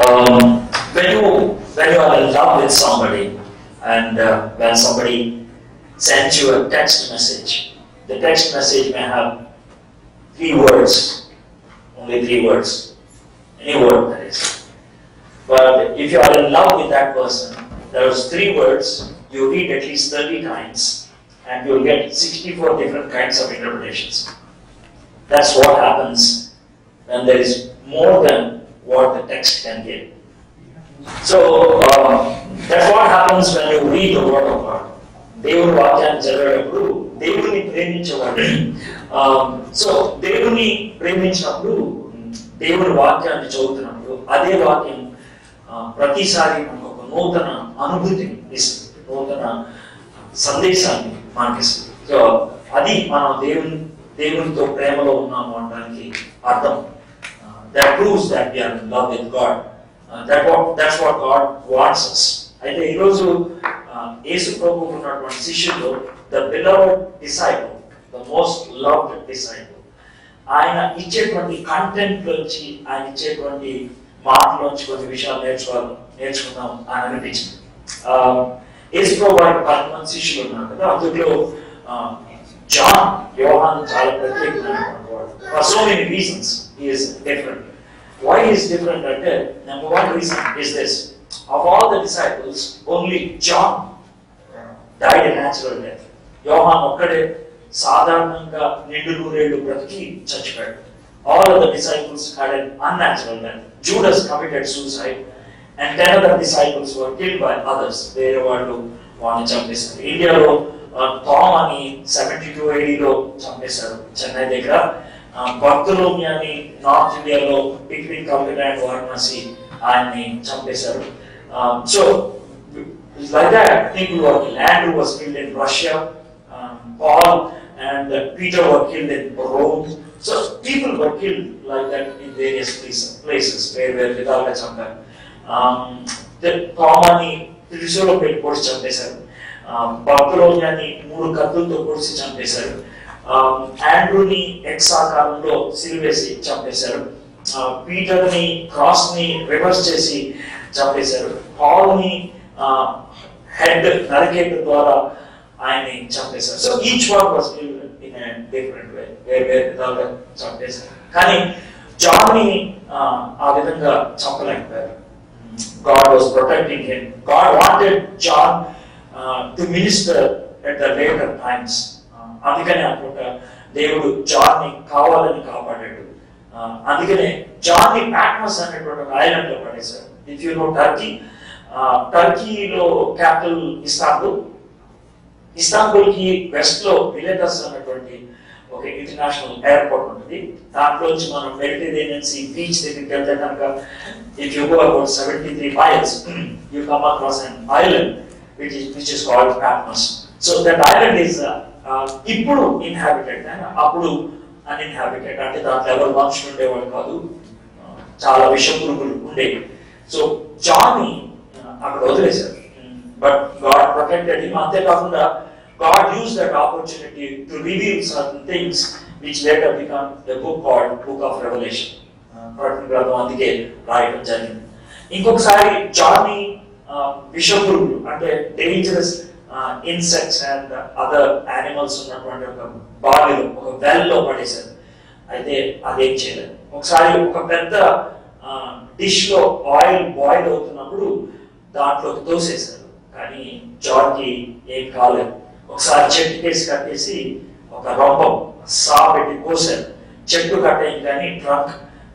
When you are in love with somebody, and when somebody sends you a text message, the text message may have 3 words, only 3 words, any word that is. But if you are in love with that person, those 3 words you read at least 30 times, and you'll get 64 different kinds of interpretations. That's what happens when there is more than what the text can give. So that's what happens when you read the word of God. దేవుని వాక్యాన్ని చదివేటప్పుడు దేవుని ప్రేమించేవాడు. So దేవుని ప్రేమించినప్పుడు దేవుని వాక్యాన్ని చదువుతున్నప్పుడు అదే వాక్యం ప్రతిసారి మనకు ఒక నూతన అనుభూతిని ఇస్తుంది, నూతన సందేశాన్ని మనకిస్తుంది. సో అది మనం దేవునితో ప్రేమలో ఉన్నాము అనడానికి అర్థం. That proves that we are in love with God. That's what God wants us. అయితే ఈరోజు యేసు ప్రభువుకు ఉన్నటువంటి శిష్యుల్లో the beloved disciple, the most loved disciple, ఆయన ఇచ్చేటువంటి కంటెంట్ నుంచి, ఆయన ఇచ్చేటువంటి మాటలోంచి కొన్ని విషయాలు నేర్చుకుందాం అని అనిపించింది. యేసు ప్రభు వారికి 10 మంది శిష్యులు ఉన్నారు కదా, అందులో యోహాను చాలా ప్రత్యేకమైనటువంటి వాడు. For so many reasons he is different. Why he is different అంటే, number 1 reason is this: of all the disciples, only John died a natural death. యోహాను ఒక్కడే సాధారణంగా నిండు నూరేళ్లు బ్రతికి చచ్చిపోయాడు. All of the disciples had an unnatural death. Judas committed suicide, and 10 other disciples were killed by others. వేరే వాళ్ళు వాడిని చంపేశారు. ఇండియాలో థామాని 72 AD చంపేశారు చెన్నై దగ్గర. భక్తులోని అని నార్త్ ఇండియాలో బిట్వీన్ కల్కటా అండ్ వారణాసి ఆయన్ని చంపేశారు. So like that, people were killed. Andrew was killed in Russia. Paul and Peter were killed in Rome. So people were killed like that in various places where విధాలుగా చంపారు. థామాని త్రిశూలం పెట్టి పొడిచి చంపేశారు. భక్తులోని 3 కత్తులతో పొడిచి చంపేశారు. ఆండ్రూని ఎక్స్ ఆకారంలో సిలువేసి చంపేశారు. పీటర్ని క్రాస్ ని రివర్స్ చేసి చంపేశారు. పాల్ ని హెడ్ నరికేయడం ద్వారా ఆయన్ని చంపేశారు. So each one was killed in a different way, వేరే విధాలుగా చంపేశారు. కానీ జాన్ ని ఆ విధంగా చంపలేకపోయారు. God was protecting him. God wanted John to minister at the later times. అందుకనే అనుకుంటా దేవుడు జాన్ ని కావాలని కాపాడాడు. అందుకనే జాన్ ని పాట్మస్ అనేటువంటి ఐలాండ్ లో పడేశారు. ఇఫ్ యు నో టర్కీలో క్యాపిటల్ ఇస్తాంబుల్ కి వెస్ట్ లో మిలెటస్ అనేటువంటి ఒక ఇంటర్నేషనల్ ఎయిర్పోర్ట్ ఉంటుంది. దాంట్లోంచి మనం మెడిటరేనియన్ సీ బీచ్ దగ్గరికి వెళ్తే కనుక if you go about 73 miles you come across an island which is called Patmos. So that island is ఇప్పుడు ఇన్హాబిటెడ్, అప్పుడు అన్ఇన్హాబిటెడ్. అంటే దాంట్లో ఎవరు మనుషులు ఉండేవాళ్ళు కాదు, చాలా విషపురుగులు ఉండేవి. సో జాన్ ని అక్కడ వదిలేశారు. But God protected him. అంతేకాకుండా God used that opportunity to reveal certain things which later become the book called Book of Revelation. ప్రకటన గ్రంథం అందుకే రాయడం జరిగింది. ఇంకొకసారి జాన్ ని విషపురుగులు అంటే dangerous insects and other animals ఉన్నటువంటి ఒక బావిలో, ఒక వెల్ లో పడేశారు. అయితే అదేం చేయలేదు. ఒకసారి ఒక పెద్ద డిష్ లో ఆయిల్ బాయిల్ అవుతున్నప్పుడు దాంట్లోకి తోసేశారు. కానీ జాన్ కి ఏం కాలేదు. ఒకసారి చెట్టు కేసి కట్టేసి ఒక రొంపం సా పెట్టి కోసారు. చెట్టు కట్టేది కానీ trunk,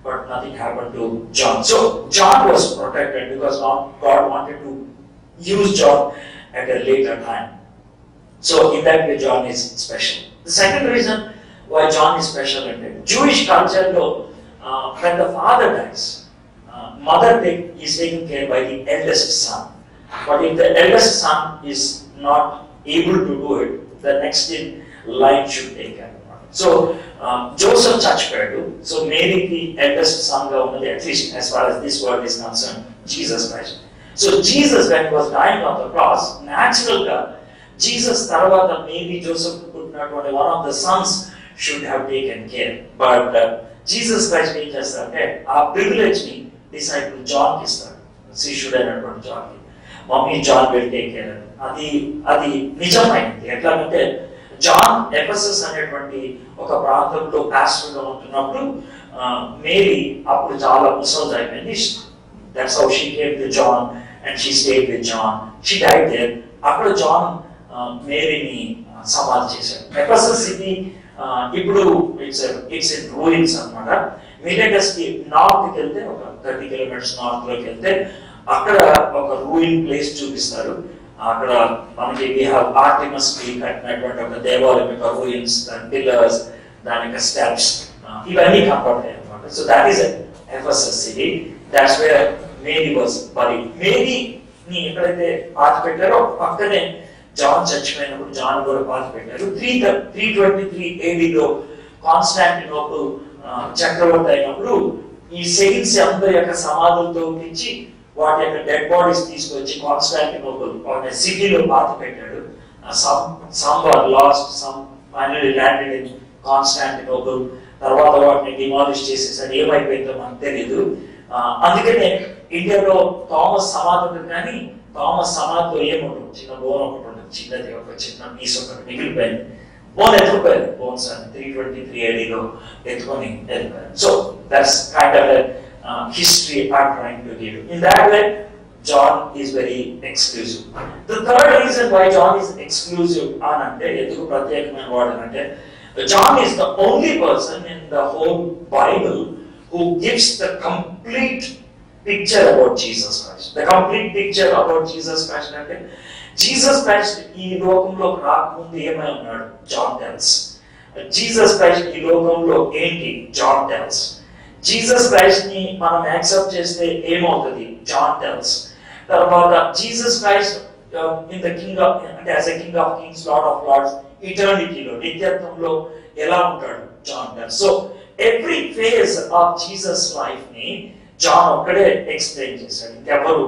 but nothing happened to John. So John was protected because God wanted to use John at a later time. So in that way John is special. The second reason why John is special is that Jewish culture when the father dies, mother is taken care by the eldest son. But if the eldest son is not able to do it, the next in line should take care. So Joseph చచ్చిపోయాడు. So Maryకి eldest son గా ఉన్నది, at least as far as this world is concerned, Jesus Christ. So Jesus, when he was dying on the cross, natural గా Jesus తర్వాత maybe Joseph పుట్టినటువంటి one of the sons should have taken care. But Jesus Christ ఏం చేస్తారంటే ఆ privilege ని disciple John కి ఇస్తాడు, శిష్యుడైనటువంటి జాన్ కి. Mummy John will take care అని. అది నిజమైంది. ఎట్లాగంటే జాన్ ఎఫెసస్ అనేటువంటి ఒక ప్రాంతంలో పాస్టర్ గా ఉంటున్నప్పుడు మేరీ అప్పుడు చాలా ముసలి అయిపోయింది. That's how she came to John and she stayed with John. She died there. అక్కడ జాన్ మేరీని సమాధి చేశాడు. ఎఫెసస్ సిటీ ఇప్పుడు ఇట్స్ ఇన్ రూయిన్స్ అన్నమాట. మిలెటస్ కి నార్త్ కి వెళ్తే ఒక 30 కిలోమీటర్స్ నార్త్ లోకి వెళ్తే అక్కడ ఒక రూయిన్ ప్లేస్ చూపిస్తారు. అక్కడ మనకి ఆర్టిమస్ కి కట్టినటువంటి ఒక దేవాలయం యొక్క రూయిన్స్, దాని పిల్లర్స్, దాని యొక్క స్టెప్స్ ఇవన్నీ కనపడతాయి అన్నమాట. So that is Ephesus city. That's where Mary was buried. మేరీని ఎక్కడైతే పాతి పెట్టారో పక్కనే జాన్ చచ్చిపోయినప్పుడు జాన్ కూడా పాతి పెట్టారు. 323 ADలో కాన్స్టాంటినోపుల్ చక్రవర్తి అయినప్పుడు ఈ సెయిల్స్ అందరి యొక్క సమాధులతో పిలిచి వాటి యొక్క డెడ్ బాడీస్ తీసుకొచ్చి కాన్స్టాంటినోపుల్ అనే సిటీలో పాతి పెట్టాడు. some were lost, some finally landed in Constantinople. తర్వాత వాటిని డిమాలిష్ చేసేసాడు. ఏమైపోయిందో మనకు తెలియదు. అందుకనే ఇండియాలో థామస్ సమాధి ఉంటుంది, కానీ థామస్ సమాధిలో ఏముంటుంది, చిన్న బోన్ ఒకటి ఉంటుంది, చిన్నది ఒక చిన్న పీస్ ఒకటి మిగిలిపోయింది. బోన్ ఎత్తుకుపోయారు. బోన్స్ అని 323 ADలో ఎత్తుకొని వెళ్ళిపోయారు. So that's kind of history I'm trying to give. In that way, John is very exclusive. The third reason why John is exclusive anante enduku pratyekamana vadanante, John is the only person in the whole Bible who gives the complete picture about Jesus Christ. The complete picture about Jesus Christ ante, Jesus Christ ee lokamlo raakundu emai unnadu, John tells. Jesus Christ ee lokamlo enti, John tells. Jesus Christ ని మనం accept చేస్తే ఏమవుతుంది, John tells. తర్వాత Jesus Christ in the king of, అంటే as a king of kings, lord of lords, ఇటర్నిటీలో నిత్యత్వంలో ఎలా ఉంటాడు, John tells. So every phase of Jesus life ని జాన్ ఒక్కడే ఎక్స్ప్లెయిన్ చేశాడు. ఇంకెవరు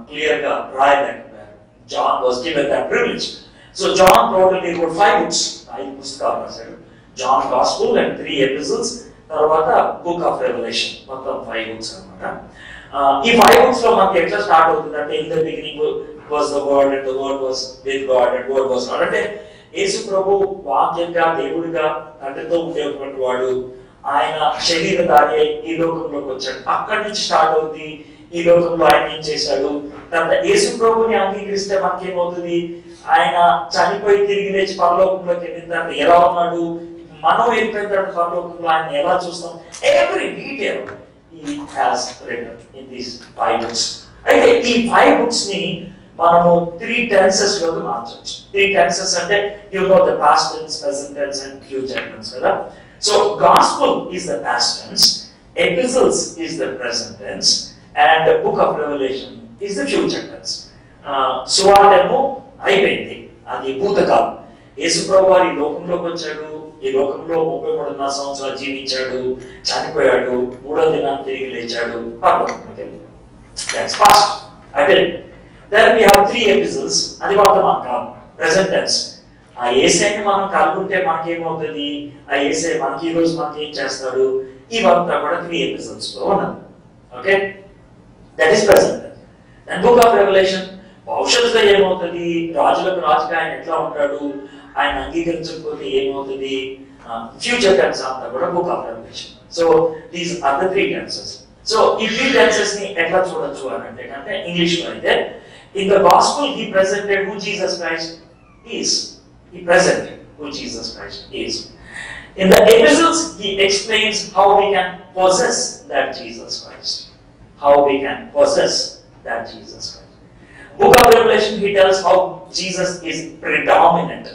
క్లియర్ గా రాయలేకపోయారు. John was given that privilege. So John totally 5 books, 5 పుస్తకాలు రాశాడు. జాన్ గాస్పెల్ అండ్ 3 epistles, తర్వాత బుక్ ఆఫ్ రెవల్యూషన్, మొత్తం 5 books అన్నమాట. ఈ 5 books లో మనకి ఎట్లా స్టార్ట్ అవుతుంది అంటే, in the beginning was the word and the word was with God and word was God. అంటే యేసు ప్రభు వాక్యంగా దేవుడిగా తండ్రితో ఉండేటువంటి వాడు. ఆయన శరీరధారి అయి ఈ లోకంలోకి వచ్చాడు. అక్కడి నుంచి స్టార్ట్ అవుతుంది. ఈ లోకంలో ఆయన ఏం చేశాడు. తర్వాత యేసు ప్రభుని అంగీకరిస్తే మనకేమవుతుంది, ఆయన చనిపోయి తిరిగి లేచి పరలోకంలోకి వెళ్ళిన తర్వాత ఎలా ఉన్నాడు, మనం వెళ్ళిపోయిన తర్వాత పరలోకంలో ఆయన ఎలా చూస్తాం, every detail he has written in these 5 books. అయితే ఈ 5 books ని మనము 3 tenses లోకి మార్చొచ్చు. 3 tenses అంటే you know the past tense, present tense and future tense కదా. So gospel is the past tense, epistles is the present tense and the book of revelation is the future tense. సువార్తము అయిపోయింది, అది భూతకాలం. యేసు ప్రభువు వారి లోకంలోకి వచ్చాడు. ఈ లోకంలో 33.5 సంవత్సరాలు జీవించాడు, చనిపోయాడు, 3వ దినాన్ని తిరిగి లేచాడు, పరలోకంలోకి వెళ్ళాడు. That's past. Then we have 3 epistles, అది వర్తమాన కాలం, present tense. ఆ యేసయ్యని మనం కలుగుంటే మనకేమవుతుంది, ఆ యేసయ్య మనకి ఈ రోజు మనకి ఏం చేస్తాడు, ఇవంతా కూడా 3 epistles లో ఉన్నది. Okay, that is present tense. Then book of revelation, భవిష్యత్తులో ఏమవుతుంది, రాజులకు రాజుగా ఆయన ఎట్లా ఉంటాడు, ఆయన అంగీకరించకపోతే ఏమవుతుంది, ఫ్యూచర్ టెన్స్ అంతా కూడా book of Revelation. So these are the 3 tenses. So ఈ 3 tenses ని ఎట్లా చూడొచ్చు అని అంటే ఇంగ్లీష్ లో అయితే, in the gospel he presented who Jesus Christ is. He presented who Jesus Christ is. In the epistles he explains how we can possess that Jesus Christ. How we can possess that Jesus Christ. Book of Revelation he tells how Jesus is predominant.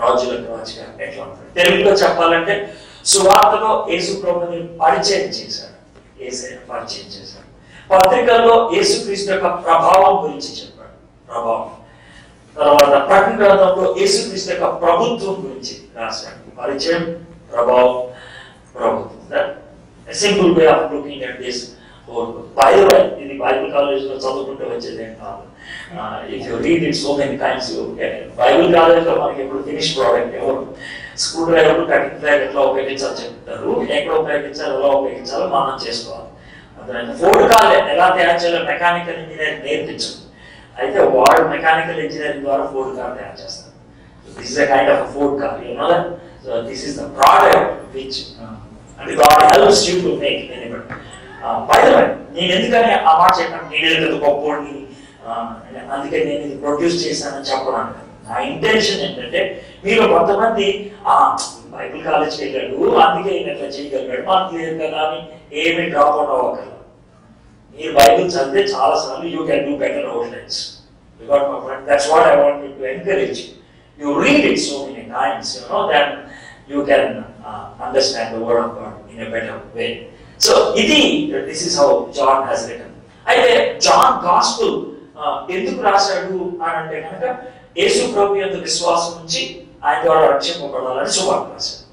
రాజులకు రాజుగా ఎట్లా ఉంటాడు. తెలుగులో చెప్పాలంటే సువార్తలో యేసు ప్రభుని పరిచయం చేశాడు, యేసయ్యను పరిచయం చేశాడు. పత్రికల్లో యేసుక్రీస్తు యొక్క ప్రభావం గురించి చెప్పాడు, ప్రభావం. తర్వాత ప్రకటన గ్రంథంలో యేసుక్రీస్తు యొక్క ప్రభుత్వం గురించి రాశాడు, పరిచయం, ప్రభావం, ప్రభుత్వం. Simple way of looking at this whole book. By the way, ఇది బైబిల్ కాలేజ్ లో చదువుకుంటూ వచ్చేది ఏం కాదు. If you read it so many times you get it. Bible college లో మనకి ఎప్పుడు ఫినిష్ ప్రోడక్ట్ ఎవరు, స్క్రూ డ్రైవర్, కటింగ్ ప్లేయర్ ఎట్లా ఉపయోగించాలో చెప్తారు, ఎక్కడ ఉపయోగించాలో ఎలా ఉపయోగించాలో మనం చేసుకోవాలి. ఫోర్డ్ కార్ ఎలా తయారు చేయాలో మెకానికల్ ఇంజనీరింగ్ నేర్పించదు. అయితే వాడు మెకానికల్ ఇంజనీరింగ్ ద్వారా ఫోర్డ్ కార్ తయారు చేస్తారు. This is a kind of Ford car, you know that. So this is the product which and God helps you to make anybody. By the way, నేను ఎందుకని ఆ మాట చెప్పాను, నేను గొప్పోడిని అందుకే నేను ఇది ప్రొడ్యూస్ చేశానని చెప్పడానికి నా ఇంటెన్షన్ ఏంటంటే, మీరు కొంతమంది బైబిల్ కాలేజ్కి వెళ్ళాడు అందుకే ఈయన ఇట్లా చేయగలిగాడు మాకు లేదు కదా అని ఏమి డ్రాప్ అవుట్ అవ్వగలరు. మీరు బైబిల్ చదివితే చాలా సార్లు you can do better outlines. That's what I want to encourage you. You read it so many times, you know, that you can understand the word of God in a better way. So, this is how John has written. అయితే John gospel ఎందుకు రాశాడు అని అంటే కనుక, యేసు ప్రభు యందు విశ్వాసం నుంచి ఆయన ద్వారా రక్షింపబడాలని సువార్త రాశాడు.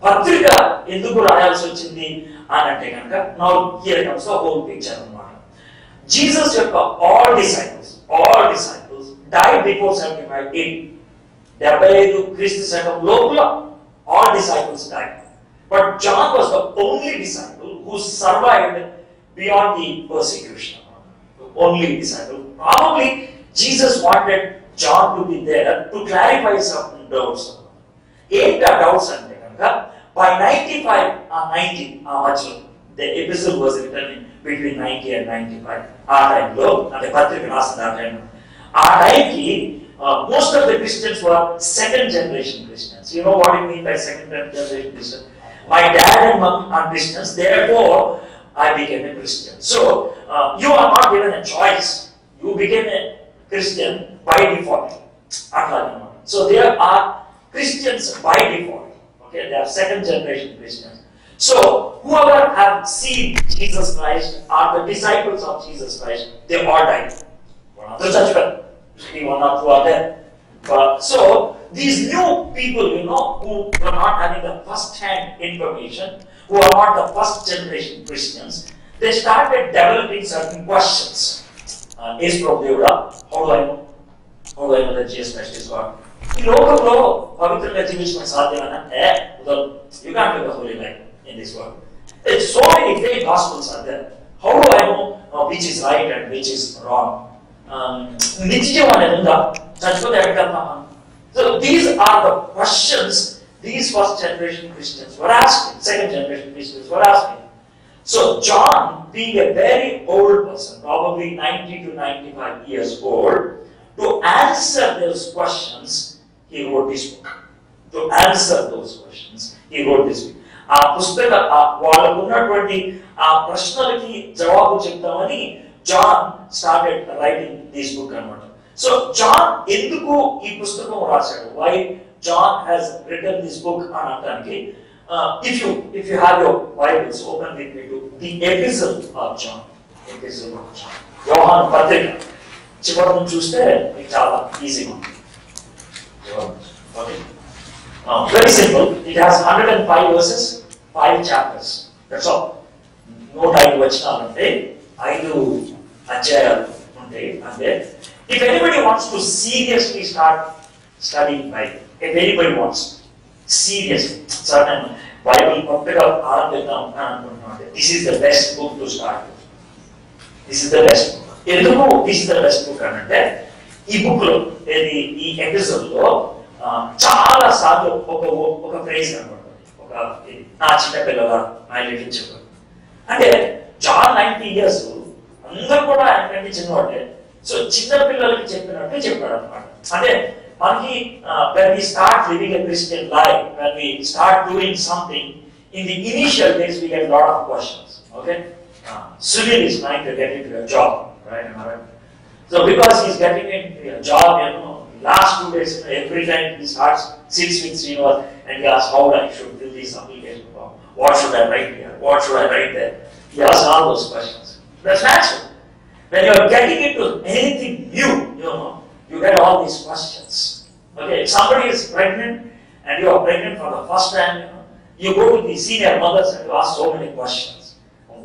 పత్రిక ఎందుకు రాయాల్సి వచ్చింది అని అంటే కనుక, now here comes the whole picture అన్నమాట. జీసస్ యొక్క all disciples died before 75 AD. 75 క్రీస్తు శకం లోపల all disciples died. But John was the only disciple who survived beyond the persecution. The only disciple. Probably Jesus wanted John to be there to clarify some doubts. Eight doubts and by 95 or 90, the epistle was written between 90 and 95. Our time low, and the Patrika Nasa time. Our time, most of the Christians were second generation Christians. You know what I mean by second generation Christian? My dad and mom are Christians, therefore I became a Christian. So, you are not given a choice. You became a Christian by default. So, there are Christians by default. Okay, they are second generation Christians. So, whoever have seen Jesus Christ are the disciples of Jesus Christ. They all died. One or two are there. So, these new people, you know, who are not having the first-hand information, who are not the first generation Christians, they started developing certain questions. Is Prabhupada, how do I know? How do I know that Jesus Christ is God? In local Pavitra Jewish Sadhyana, you can't live a holy life in this world. There's so many fake gospels are there. How do I know which is right and which is wrong? So these are the questions these first generation Christians were asking, second generation Christians were asking. So John, being a very old person, probably 90 to 95 years old, to answer those questions, he wrote this book. To answer those questions, he wrote this book. ఆ పుస్తక వాళ్ళకు ఉన్నటువంటి ఆ ప్రశ్నలకి జవాబు చెప్తామని John started writing this book అన్నమాట. So John ఎందుకు ఈ పుస్తకం రాశాడు? Why John has written this book అని అంటానికి, if you have your Bibles, open with me to the epistle of John. Epistle of John. యోహాను పత్రిక చివరి నుంచి చూస్తే మీకు చాలా ఈజీగా ఉంటుంది. Okay. Very simple. It has 105 verses, 5 chapters. That's all. నూట 5 వచనాలు ఉంటాయి, 5 అధ్యాయాలు ఉంటాయి. అంటే if anybody wants to seriously start studying Bible, if anybody wants seriously, certain Bible కొత్తగా ఆరంభిద్దాం అని అనుకుంటున్నాం, this is the best book to start with. This is the best book. ఎందుకు this is the best book అని అంటే, ఈ book లో ఈ episode లో చాలా సార్లు ఒక ఫ్రేజ్ కనబడుతుంది. ఒక నా చిన్న పిల్లల నా లిటిల్ చిల్డ్రన్ అంటే జాన్ 90 years, అందరూ కూడా ఆయనకంటే చిన్నవాడే. సో చిన్న పిల్లలకి చెప్పినట్టు చెప్పాడు అనమాట. అంటే మనకి when we start living a Christian life, when we start doing something, in the initial days we get a lot of questions. Okay, Sunil is trying to get into a job, right? Am I right? So because he's getting into a job, you know, last 2 days, every time he sits with Srinivas and he asks how I should fill this application form, what should I write here, what should I write there. He asks all those questions. That's natural. When you are getting into anything new, you know, you get all these questions. Okay, if somebody is pregnant and you are pregnant for the first time, you know, you go to the senior mothers and you ask so many questions.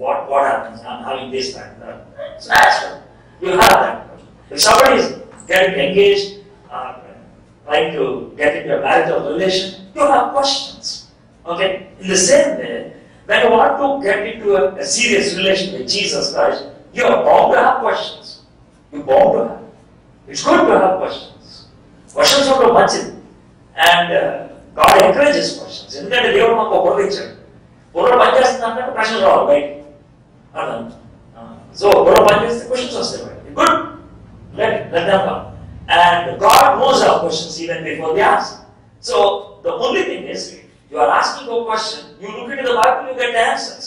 What happens? I'm having this and that. It's natural. You have that. If somebody is getting engaged, trying to get into a marital relation, you have questions. Okay? In the same way, when you want to get into a serious relation with Jesus Christ, you are bound to have questions. You're bound to have. It's good to have questions. Questions are మంచిది. And God encourages questions. ఎందుకంటే దేవుడు మాకు బుర్ర ఇచ్చాడు. బుర్ర పనిచేస్తుందంటే ప్రశ్నలు రావాలి బయటికి. అర్థం. సో బుర్ర పనిచేస్తే క్వశ్చన్స్ వస్తాయి బయటికి. Good. Let them come. And God knows our questions even before they ask. So the only thing is, you are asking a question, you look into the Bible, you get the answers.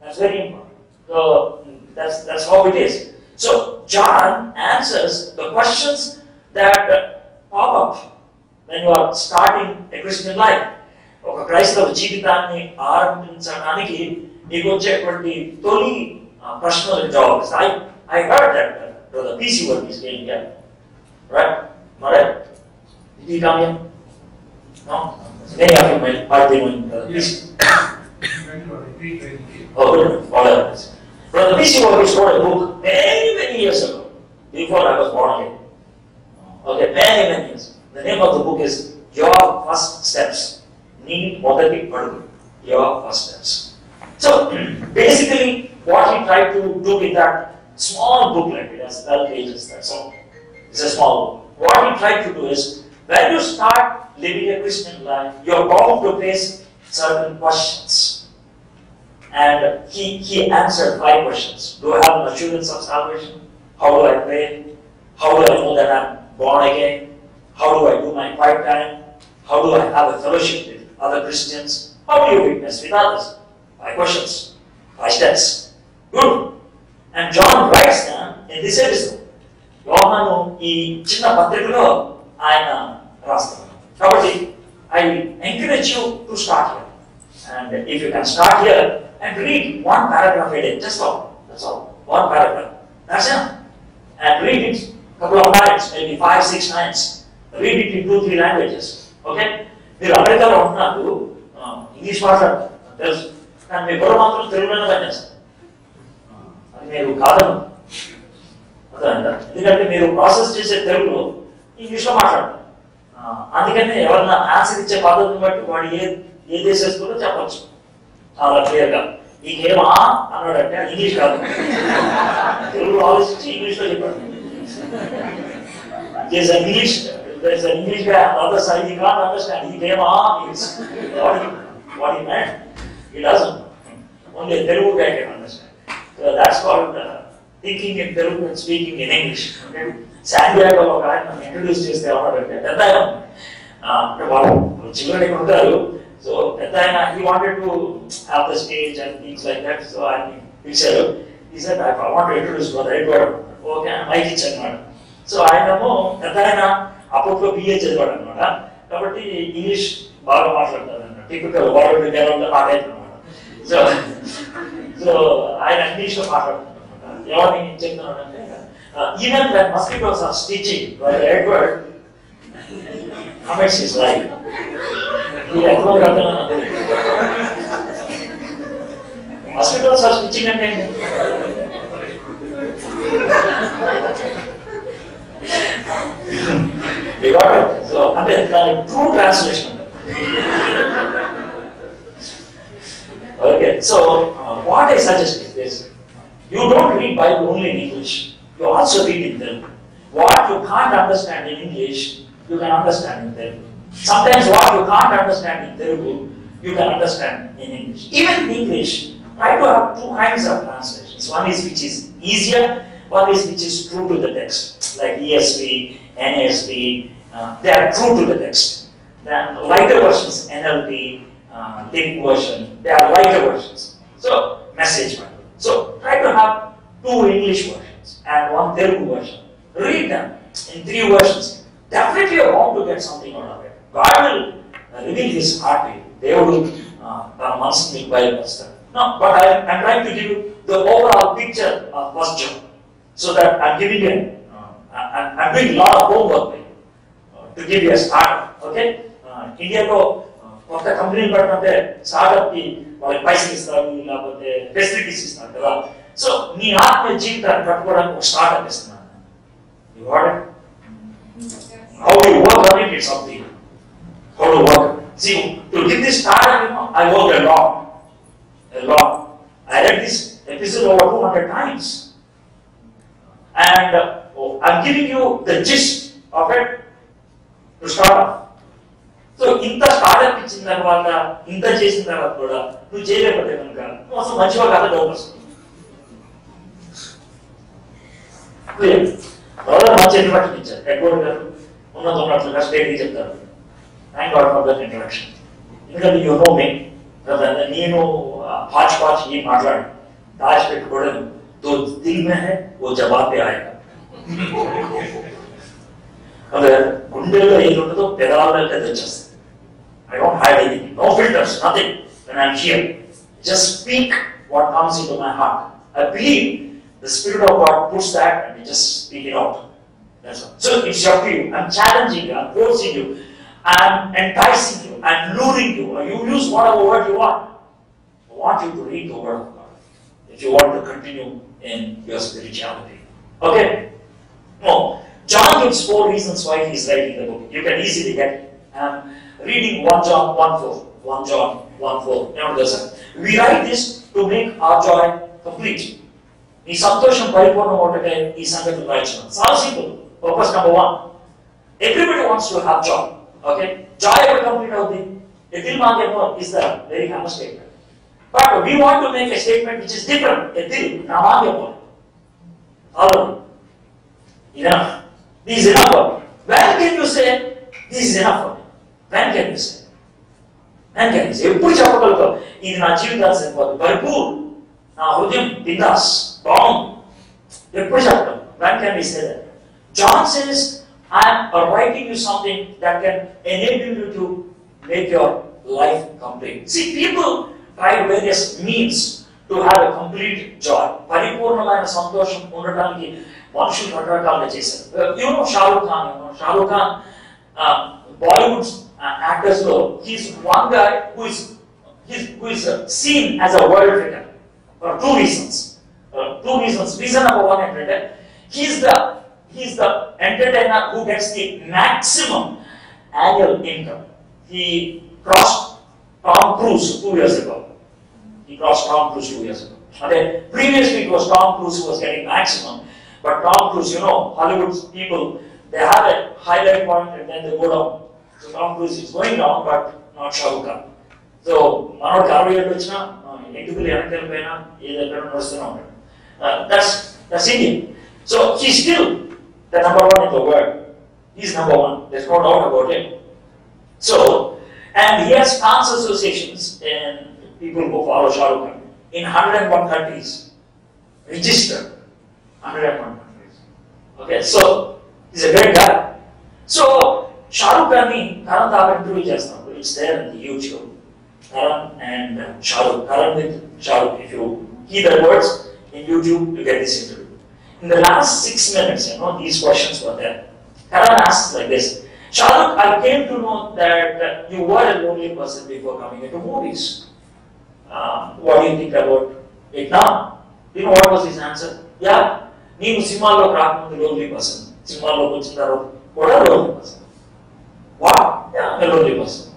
That's very important. So that's how it is. So John answers the questions that pop up when you are starting a Christian life. ఒక క్రైస్తవ జీవితాన్ని ఆరంభించడానికి నీకు వచ్చేటువంటి తొలి ప్రశ్నలకు జవాబు. I heard that brother PC work is going here, right? Mare, did he come here? No. Many of you might be knowing brother PC. Oh, good. Whatever it is. Brother PC work is wrote a book many years ago, before I was born again. Okay, many years. The name of the book is Your First Steps. Need Modati Padu. Your First Steps. So basically, what he tried to do with that small booklet, it has 12 pages. That's all. It's a small book. What he tried to do is, when you start living a Christian life, you're bound to face certain questions. And he answered 5 questions. Do I have an assurance of salvation? How do I pray? How do I know that I'm born again? How do I do my quiet time? How do I have a fellowship with other Christians? How do you witness with others? 5 questions, 5 steps. Good. And John writes them in this episode. యోహాను ఈ చిన్న పత్రికలో ఆయన రాస్తారు. కాబట్టి I encourage you to start here. And if you can start here and read 1 paragraph a day, just all. That's all. 1 paragraph. That's it. And read it a couple of times, maybe 5-6 times. Read it in 2-3 languages. Okay? మీరు అమెరికాలో ఉంటున్నారు, English మాట్లాడతారు తెలుసు, కానీ మీ బుర్ర మాత్రం తెలుగులోనే పనిచేస్తారు. అది మీరు కాదను. అర్థమైందా? ఎందుకంటే మీరు ప్రాసెస్ చేసే తెలుగులో ఇంగ్లీష్లో మాట్లాడతారు. అందుకని ఎవరన్నా ఆన్సర్ ఇచ్చే పద్ధతిని బట్టి వాడు ఏ దేశస్తులో చెప్పచ్చు చాలా క్లియర్గా. నీకేమా అన్నాడంటే అది ఇంగ్లీష్ కాదు, తెలుగులో ఆలోచించి ఇంగ్లీష్లో చెప్పాడు. There's an English guy on the other side, he can't understand. He came means what he meant. He doesn't. Only a Telugu guy can understand. So that's called thinking in Telugu and speaking in English. Okay? Santiago ఒక ఆయన introduce చేస్తే ఏమన్నాడంటే పెద్ద ఆయన వాళ్ళు children ఇక్కడ ఉంటారు. So పెద్ద ఆయన he wanted to have the stage and things like that. So ఆయన పిలిచారు. He said, I want to introduce brother Edward. Okay, mike ఇచ్చాను అన్నమాట. సో ఆయనేమో పెద్ద ఆయన అప్పట్లో బిఏ చదివాడు అనమాట. కాబట్టి ఇంగ్లీష్ బాగా మాట్లాడతారు అన్నమాట. టిపికల్ వరల్డ్ లెవెల్ ఆ టైప్ అనమాట. సో ఆయన ఇంగ్లీష్లో మాట్లాడుతున్నారు అనమాట. ఎవరిని చెప్తున్నాడంటే even that mosquitoes are stitching Edward comments his life. ఈ ఎడ్వర్డ్ అర్థం మస్కిటోస్ ఆర్ స్టిచింగ్ అంటే you got it? So, అంటే దాని true translation. Okay, so what I suggest is this: you don't read Bible only in English. You also read in Telugu. What you can't understand in English, you can understand in Telugu. Sometimes what you can't understand in Telugu, you can understand in English. Even in English, try to have 2 kinds of translations. One is which is easier. One is which is true to the text, like ESV, NASB, they are true to the text. Then lighter versions, NLT, Thick version, they are lighter versions. So, message Bible. So, try to have 2 English versions and 1 Telugu version. Read them in 3 versions. Definitely you are bound to get something out of it. God will reveal His heart to you. They will monthly Bible study. No, but I'm trying to give you the overall picture of 1 John. So that I'm giving you, I'm doing a lot of homework to give you a start. Okay? Indiaలో కొత్త కంపెనీలు పడుతుంటే స్టార్ట్అప్కి వాళ్ళకి పైసలు ఇస్తారు, లేకపోతే facilities ఇస్తారు కదా. So నీ ఆత్మీయ జీవితాన్ని కట్టుకోవడానికి ఒక స్టార్ట్అప్ ఇస్తున్నాను. You got it? How do you work on it? It's up to you. How to work? See, to give this startup, I worked a lot. you the gist of it to start off. So, ఇంత startup ఇచ్చిన తర్వాత ఇంత చేసిన తర్వాత కూడా నువ్వు చేయలేకపోతే కనుక నువ్వు అసలు మంచిగా కదా డౌట్ వస్తుంది. మంచి ఇంట్రడక్షన్ ఇచ్చారు ఎడ్వర్డ్ గారు, ఉన్నట్లుగా స్ట్రేట్గా చెప్తారు. Thank God for that introduction. ఎందుకంటే యూ నో మీ కదా, నేను పాచి ఏం మాట్లాడు దాచిపెట్టుకోవడం తో దిల్ మే హై ఓ జవాబే ఆయగా. అదే గుండెల్లో ఏది ఉంటుందో పెదాలలో తెచ్చేస్తుంది. I don't hide anything, no filters, nothing. When I'm here, just speak what comes into my heart. I believe the Spirit of God puts that and we just speak it out. That's all. So it's up to you. I'm challenging you, I'm forcing you, I'm enticing you, I'm luring you. You use whatever word you want. I want you to read the Word of God if you want to continue in your spirituality. Okay? No. John gives 4 reasons why he is writing the book. You can easily get it. Reading 1 John 1:4. 1 John 1:4. We write this to make our joy complete. ఈ సంతోషం పరిపూర్ణం ఒకటే ఈ సంగతి రాయించడం. చాలా simple. Purpose number 1. Everybody wants to have joy. Okay? Joy ever complete అవుతుంది. Etil Magyapo is the very famous statement. But we want to make a statement which is different. Etil Namagyapo. Alright. Enough. This is enough for me. When can you say this is enough for me? When can you say? When can you say? ఎప్పుడు చెప్పగలుగుతావు ఇది నా జీవితాన్ని సరిపోదు, పరిపూర్, నా హృదయం బిందాస్, బాగుంది, ఎప్పుడు చెప్పడం? When can we say that? John says, I am writing you something that can enable you to make your life complete. See, people try various means to have a complete joy. పరిపూర్ణమైన సంతోషం ఉండటానికి మనుషులు రకరకాలుగా చేశారు. You know Shah Rukh Khan, Bollywood actors lo, he's one guy who is seen as a world figure for 2 reasons. Reason number 1, he's the entertainer who gets the maximum annual income. He crossed Tom Cruise 2 years ago. Previously it was Tom Cruise who was getting maximum, but Tom Cruise, you know, Hollywood people, they have a highlight point and then they go down. So Tom Cruise is going down, but not Shah Rukh Khan. So, Manod Karviyar Vichna, Intukul Yanakal Pena, Either Nostana. That's Indian. So, he's still the number 1 in the world. He's number 1. There's no doubt about it. So, and he has fans associations and people who follow Shah Rukh Khan in 101 countries. Registered. 101 countries. Okay, so, he's a great guy. So, Shah Rukh Khan ni Karan Thakur interview chestam. It's there in the YouTube. Karan and Shah Rukh. Karan with Shah Rukh. If you hear the words in YouTube, you get this interview. In the last 6 minutes, you know, these questions were there. Karan asks like this: Shah Rukh, I came to know that you were a lonely person before coming into movies. What do you think about it now? You know what was his answer? Yeah, neenu cinema lo raakamundu lonely person. Cinema lo vachin tarvata kuda lonely person. Wow, yeah, I'm a lonely person.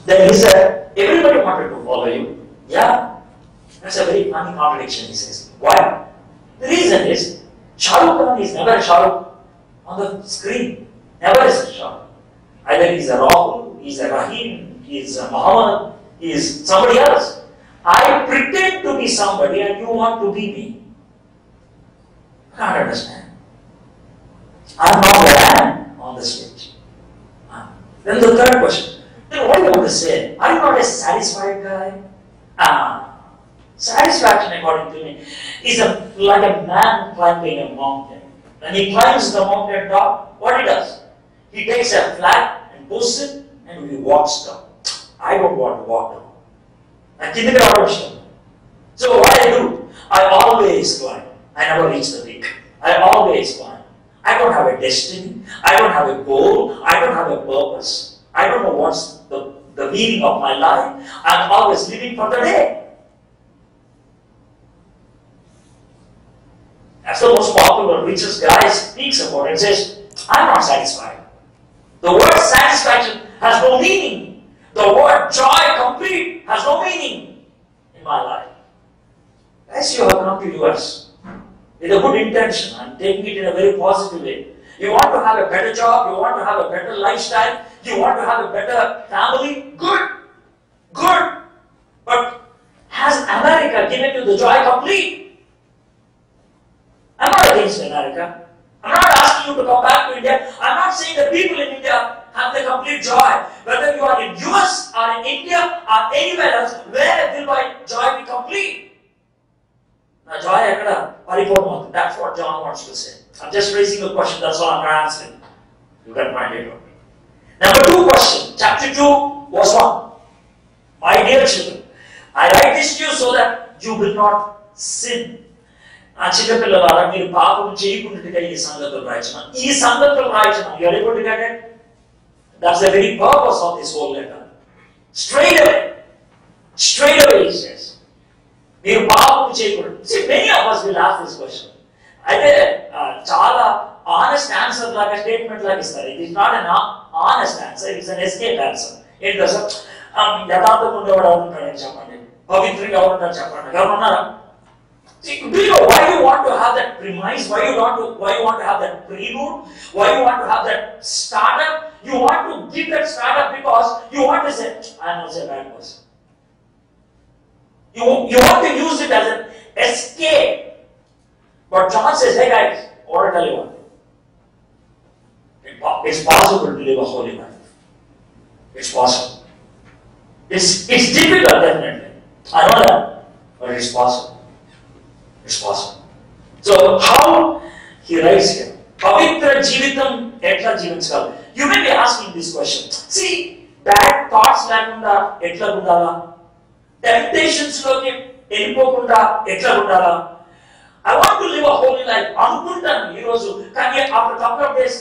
Then he said, everybody wanted to follow you. Yeah, that's a very funny contradiction, he says. Why? The reason is, Shah Rukh Khan is never a Shah Rukh on the screen. Never is a Shah Rukh. Either he's a Rahul, he's a Rahim, he's a Muhammad, he is somebody else. I pretend to be somebody and you want to be me. I can't understand. I'm not the man on the stage. Then the third question, then what do you want to say? Are you not a satisfied guy? Satisfaction, according to me, is like a man climbing a mountain. When he climbs the mountain top, what he does? He takes a flag and posts it and he walks down. I don't want to walk down. So what I do? I always climb. I never reach the peak. I always climb. I don't have a destiny. I don't have a goal. I don't have a purpose. I don't know what's the meaning of my life. I'm always living for the day. That's the most popular, richest guy speaks about it. Says, I'm not satisfied. The word satisfaction has no meaning. The word joy complete has no meaning in my life. As you have come to US, with a good intention. I'm taking it in a very positive way. You want to have a better job, you want to have a better lifestyle, you want to have a better family, good, good. But has America given you the joy complete? I'm not against America. I'm not asking you to come back to India. I'm not saying that people in India have the complete joy. Whether you are in US or in India or anywhere else, where will my joy be complete? Now, joy ekkada paripurna. That's what John wants to say. I'm just raising a question. That's all I'm answering. You can find it out. Number 2 question. Chapter 2, verse 1. My dear children, I write this to you so that you will not sin. ఆ చిన్నపిల్లలారా మీరు పాపం చేయకుండా ఈ సంగతులు రాయించడం. ఈ సంగతులు రాయించడం. You are able to get it? That's the very purpose of this whole letter. Straight away he says. మీరు పాపం చేయకూడదు. See, many of us will ask this question. అయితే చాలా honest answer లాగా స్టేట్మెంట్ లాగా ఇస్తారు. It is not an honest answer. It is an escape answer. ఏంటో sir యథార్థం ఉండేవాడు ఎవరు ఉంటాడని చెప్పండి. పవిత్రంగా ఎవరు ఉంటారు చెప్పండి. ఎవరు ఉన్నారా? See, do you know why you want to have that premise? Why you want to have that prelude? Why you want to have that startup? You want to give that startup because you want to say, I am not a bad person. You want to use it as an escape. But John says, hey guys, I want to tell you one thing. It's possible to live a holy life. It's possible. It's difficult, definitely. I know that. But it's possible. It's possible. So, how he writes here, Pavitra Jeevitam etla jeevinchagalu. You may be asking this question. See, bad thoughts lekunda etla undala? Temptations loki elipokunda etla undala? I want to live a holy life. Anukuntanu ee roju kani after a couple of days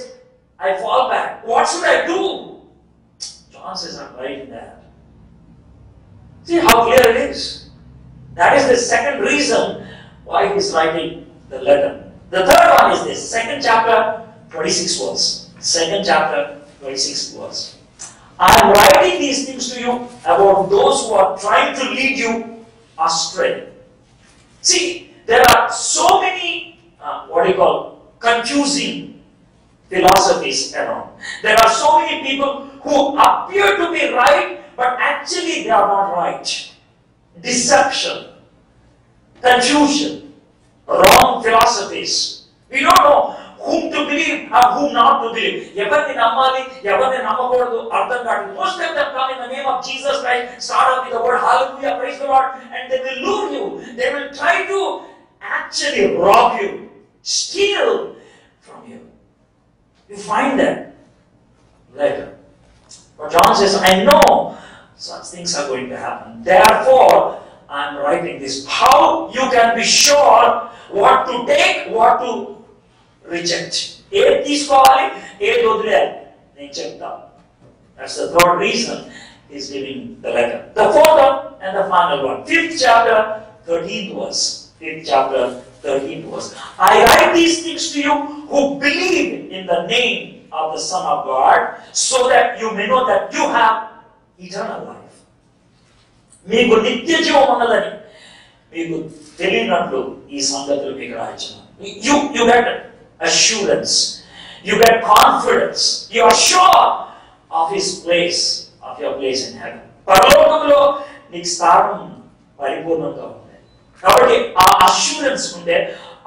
I fall back. What should I do? John says, I'm writing that. See how clear it is. That is the second reason why he is writing the letter. The third one is this, 2nd chapter, 26 verse. 2nd chapter, 26 verse. I am writing these things to you about those who are trying to lead you astray. See, there are so many, confusing philosophies around. There are so many people who appear to be right, but actually they are not right. Deception. Confusion, wrong philosophies. We don't know whom to believe and whom not to believe. Evarni nammali, evarni nammakoodadu ardham kaadu. Most of them come in the name of Jesus Christ, start off with the word hallelujah, praise the Lord, and they will lure you. They will try to actually rob you, steal from you. You find that later. But John says, I know such things are going to happen. Therefore, I am writing this. How you can be sure what to take, what to reject. That's the third reason he's giving the letter. The fourth one and the final one. 5th chapter, 13th verse. 5th chapter, 13th verse. I write these things to you who believe in the name of the Son of God, so that you may know that you have eternal life. మీకు నిత్య జీవం ఉన్నదని మీకు తెలియనట్లు ఈ సంగతులు మీకు రాయించాను. You get assurance, you get confidence, you are sure of his place, of your place in heaven. పరలోకంలో నీకు స్థానం పరిపూర్ణంగా ఉంది. కాబట్టి ఆ అష్యూరెన్స్ ఉంటే,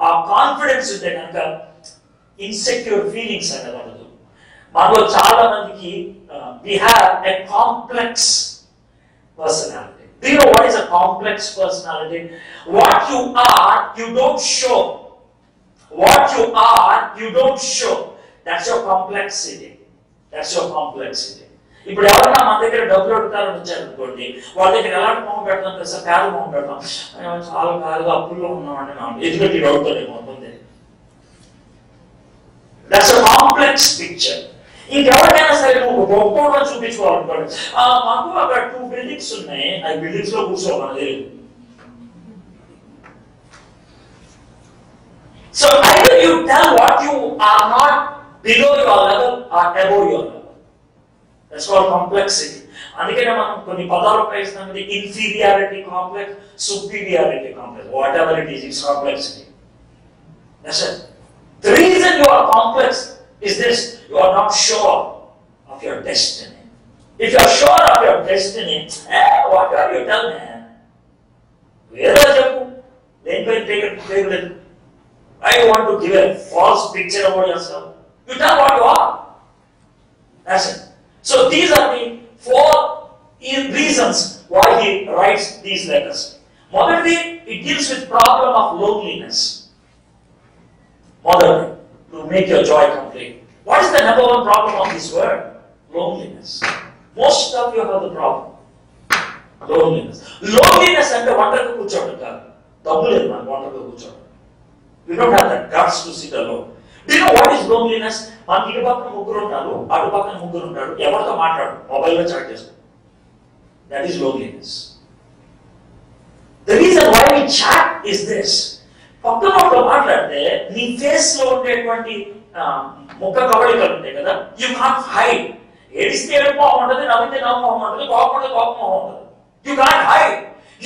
ఆ కాన్ఫిడెన్స్ ఉంటే కనుక ఇన్సెక్యూర్ ఫీలింగ్స్ అనేది ఉండదు. మనలో చాలా మందికి we have a complex personality. Do you know what is a complex personality? What you are, you don't show. What you are, you don't show. That's your complexity. That's your complexity. ఇప్పుడు ఎవరైనా మన దగ్గర డబ్బులు అడుగుతారని వచ్చారనుకోండి, వాళ్ళ దగ్గర ఎలాంటి మొహం పెడతాం తెలుసా? పేద మొహం పెడతాం. చాలా కాదుగా అప్పుల్లో ఉన్నామండి మనం ఎదుగుటి అవుతాడేమో ముందే. That's a complex picture. ఇంకెవరికైనా సరే నువ్వు గొప్పగా చూపించుకోవాలనుకోండి, మాకు అక్కడ 2 బిల్డింగ్స్ ఉన్నాయి, ఆ బిల్డింగ్స్ లో కూర్చోమని. So either you tell what you are not below your level or above your level. That's called complexity. అందుకనే మనం కొన్ని పదాలు ప్రయత్నం inferiority complex, superiority complex, whatever it is, it's complexity. That's it. The reason you are complex is this: you are not sure of your destiny. If you are sure of your destiny, what are you tell, man? Where are you? Then take it. Why you want to give a false picture about yourself? You tell what you are. That's it. So these are the 4 reasons why he writes these letters. Moderately, it deals with problem of loneliness. Moderately, to make your joy complete. What is the number 1 problem of this word? Loneliness. Most of you have the problem. Loneliness. Loneliness and the wonder to kuchota. Double is man wonder to kuchota. We don't have the guts to sit alone. Do you know what is loneliness? Man idu pakkana mugguru untaru, adu pakkana mugguru untaru, evarto maatlaadu, mobile lo chat chestu. That is loneliness. The reason why we chat is this. Pakkana ఒకరు మాట్లాడితే నీ face లో ఉండేటువంటి ముఖ కవళికలు ఉంటాయి కదా, you can't hide. ఏడిస్తే ఏడుపు మొహం ఉంటుంది, నవ్వితే నవ్వు మొహం ఉంటుంది, కోపం మొహం ఉంటుంది. You can't hide.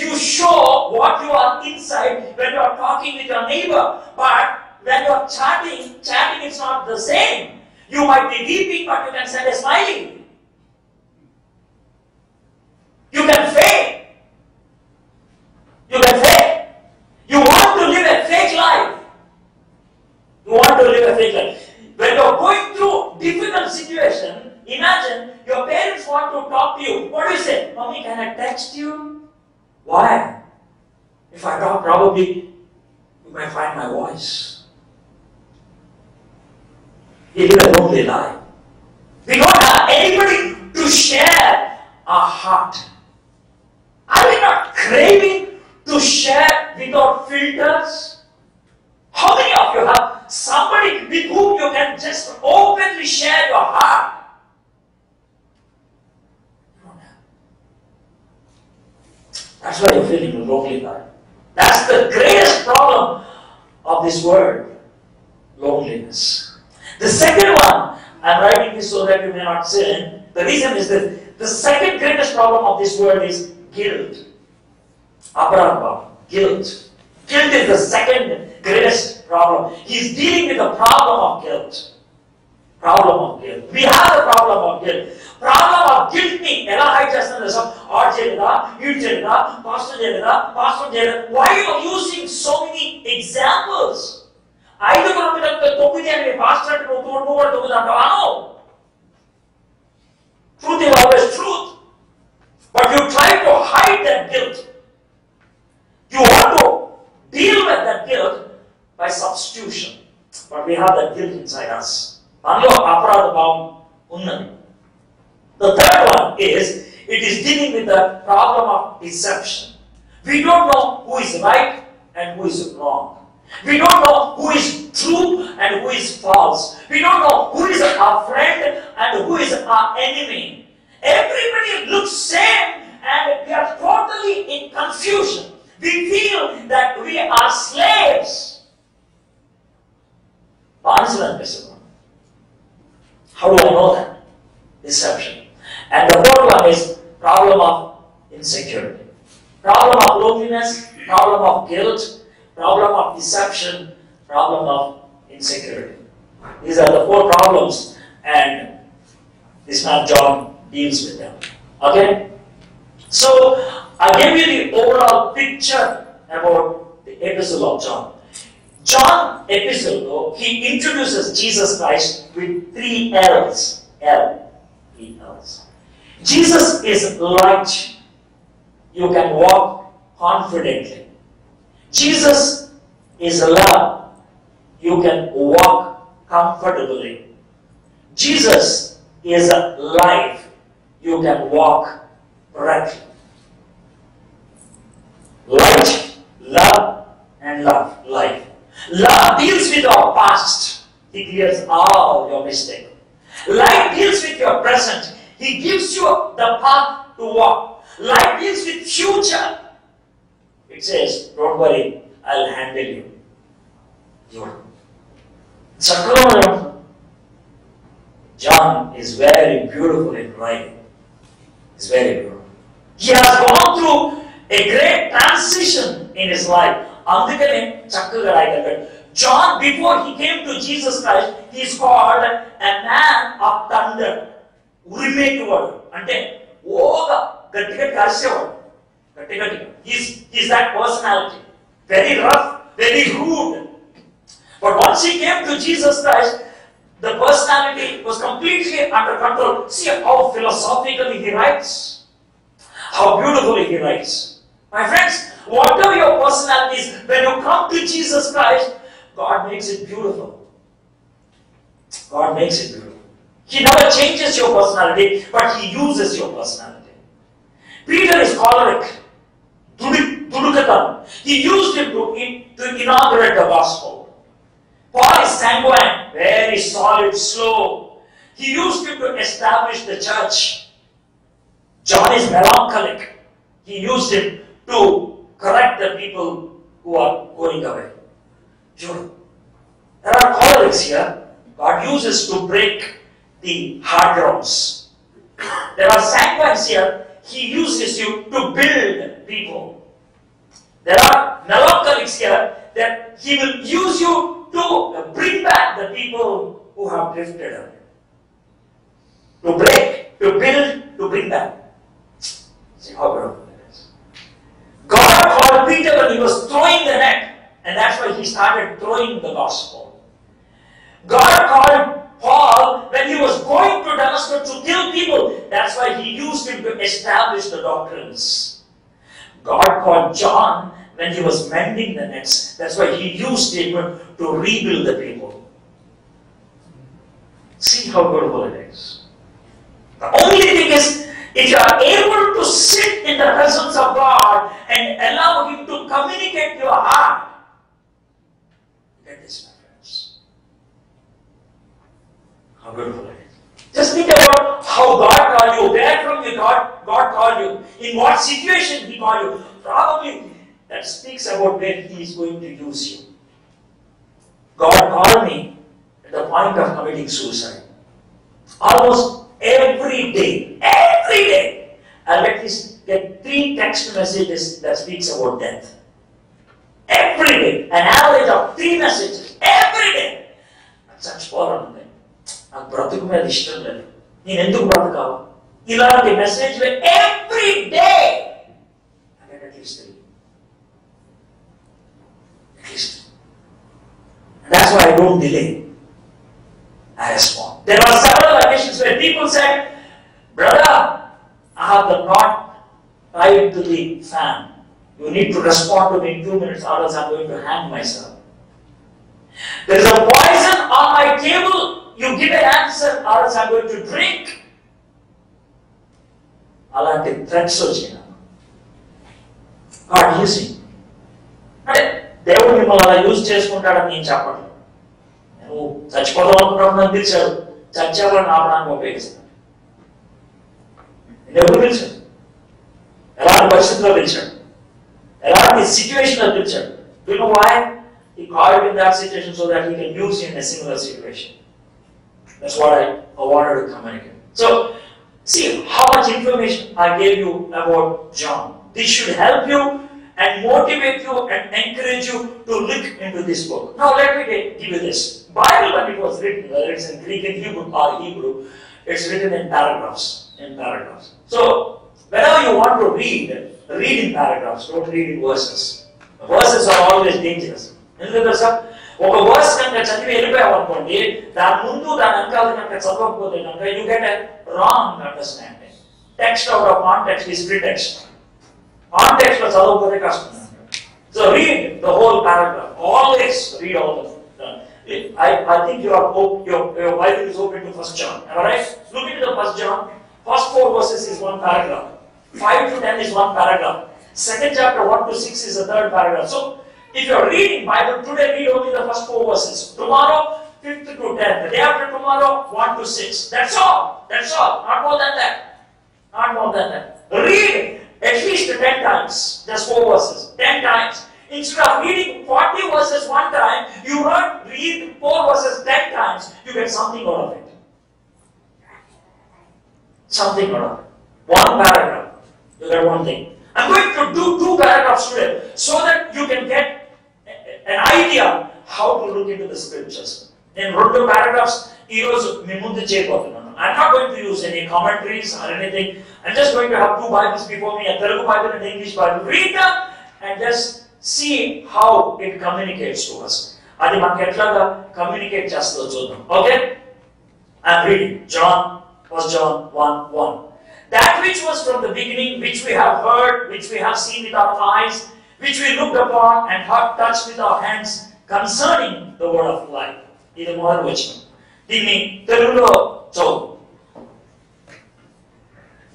You show what you are inside when you are talking with your neighbor. But when you are chatting is not the same. You might be weeping, but you can send a smiley. You can fake. You can fake. You want to live a fake life. You want to live a fake life. When you are going through difficult situation, imagine your parents want to talk to you. What do you say? Mommy, can I text you? Why? If I talk, probably you may find my voice. You live a lonely life. We don't have anybody to share our heart. Are we not craving to share without filters? How many of you have somebody with whom you can just openly share your heart? That's why you're feeling a lonely life. That's the greatest problem of this word, loneliness. The second one, I'm writing this so that you may not sin. The reason is that the second greatest problem of this word is guilt. Aparadha, guilt. Guilt is the second greatest problem. He's dealing with the problem of guilt. Problem of guilt. We have the problem of guilt. Problem of guilt ni ela hide chestanu tesam or cheyada you cheyada pastor cheyada. Why are you using so many examples? ఐదుగురు పిల్లలతో 9 అని pastor ను తోడు అంటావా? Truth is always truth, but you try to hide that guilt. You want to deal with that guilt by substitution, but we have that guilt inside us. మనలో అపరాధ భావం ఉన్నది. The third one is, it is dealing with the problem of deception. We don't know who is right and who is wrong. We don't know who is true and who is false. We don't know who is our friend and who is our enemy. Everybody looks same and we are totally in confusion. We feel that we are slaves. How do I know that? Deception. And the fourth one is problem of insecurity. Problem of loneliness, problem of guilt, problem of deception, problem of insecurity. These are the 4 problems, and this man John deals with them. Okay? So, I gave you the overall picture about the epistle of John. John epistle, though, he introduces Jesus Christ with 3 L's. L. 3 L's. Jesus is light. You can walk confidently. Jesus is love. You can walk comfortably. Jesus is life. You can walk correctly. Light, love, and life. Love deals with our past. He clears all your mistakes. Life deals with your present. He gives you the path to walk. Life deals with future. It says, don't worry, I'll handle you. John is very beautiful in writing. He's very beautiful. He has gone through a great transition in his life. అందుకనే చక్కగా రాయగలిగాడు. John, before he came to Jesus Christ, he is called a man of thunder. Urimetuvaadu. Ante, oga, gatti karisevaadu. He's that personality. Very rough, very rude. But once he came to Jesus Christ, the personality was completely under control. See how philosophically he writes. How beautifully he writes. My friends, whatever your personality is, when you come to Jesus Christ, God makes it beautiful. God makes it beautiful. He never changes your personality, but he uses your personality. Peter is choleric. He used him to inaugurate the gospel. Paul is sanguine, very solid, slow. He used him to establish the church. John is melancholic. He used him to correct the people who are going away. Sure. There are cholerics here. God uses to break the hard grounds. There are sanguines here. He uses you to build people. There are melancholics here that he will use you to bring back the people who have drifted away. To break, to build, to bring back. See how beautiful it is. God called Peter when he was throwing the net, and that's why he started throwing the gospel. God called Paul when he was going to Damascus to kill people. That's why he used him to establish the doctrines. God called John when he was mending the nets. That's why he used him to rebuild the people. See how beautiful it is. The only thing is, if you are able to sit in the presence of God and allow him to communicate your heart, get this, my friends. How beautiful it is. Just think about how God called you, where from you God called you, in what situation he called you. Probably that speaks about where he is going to use you. God called me at the point of committing suicide. Almost every day, I'll at least get 3 text messages that speaks about death. Every day, an average of 3 messages, every day. That's such power on them. నాకు బ్రతుకు మీద ఇష్టం లేదు, నేను ఎందుకు బ్రతకాలి, ఇలాంటి మెసేజ్లు every day. I get at least 3. At least. And that's why I don't delay. I respond. There are several occasions where people said, brother, I have the knot tied to the fan. You need to respond to me in 2 minutes, or else I'm going to hang myself. There is a poison on my table. You give an answer, or else I'm going to drink. అలాంటి threats వచ్చినా God using. అంటే దేవుడు మిమ్మల్ని అలా use చేసుకుంటాడని నేను చెప్పను. నువ్వు చచ్చిపోదాం అనుకుంటావు పిలిచాడు, చచ్చేవాడిని ఆపడానికి ఉపయోగిస్తాను. ఎప్పుడు పిలిచాడు, ఎలాంటి పరిస్థితుల్లో పిలిచాడు, ఎలాంటి సిచ్యువేషన్లో పిలిచాడు. Do you know why? He called in that situation so that he can use you in a similar situation. That's what I wanted to communicate. So, see how much information I gave you about John. This should help you and motivate you and encourage you to look into this book. Now let me give you this. Bible, when it was written, whether it's in Greek and Hebrew, it's written in paragraphs. So, whenever you want to read in paragraphs, don't read in verses. Verses are always dangerous. ఒక verse కనుక చదివి వెళ్ళిపోయావు అనుకోండి, దాని ముందు దాని వెనకాల కనుక చదవకపోతే కనుక you get a wrong understanding. Text out of context is pretext. Context లో చదవకపోతే కష్టం. So read the whole paragraph. Always read all the. I think your Bible is open to 1 John. Am I right? Look into the 1 John. First 4 verses is 1 paragraph. 5 to 10 is 1 paragraph. Second chapter 1 to 6 is the 3rd paragraph. So if you are reading Bible today, read only the first 4 verses. Tomorrow, 5th to 10th. The day after tomorrow, 1 to 6. That's all. Not more than that. Read at least 10 times. Just 4 verses. 10 times. Instead of reading 40 verses one time, you read 4 verses 10 times. You get something out of it. One paragraph. You get one thing. I'm going to do 2 paragraphs today so that you can get an idea how to look into the scriptures. నేను 2 paragraphs ఈ రోజు మీ ముందు చేయబోతున్నాను. I'm not going to use any commentaries or anything. I'm just going to have 2 Bibles before me, a Telugu Bible and an English Bible. Read them and just see how it communicates to us. అది మనకి ఎట్లాగా communicate చేస్తుందో చూద్దాం. Okay, I'm reading First John 1:1. That which was from the beginning, which we have heard, which we have seen with our eyes, which we looked upon and have touched with our hands, concerning the word of life. ఇది మొదటి వచనం. దీన్ని తెలుగులో చదువు.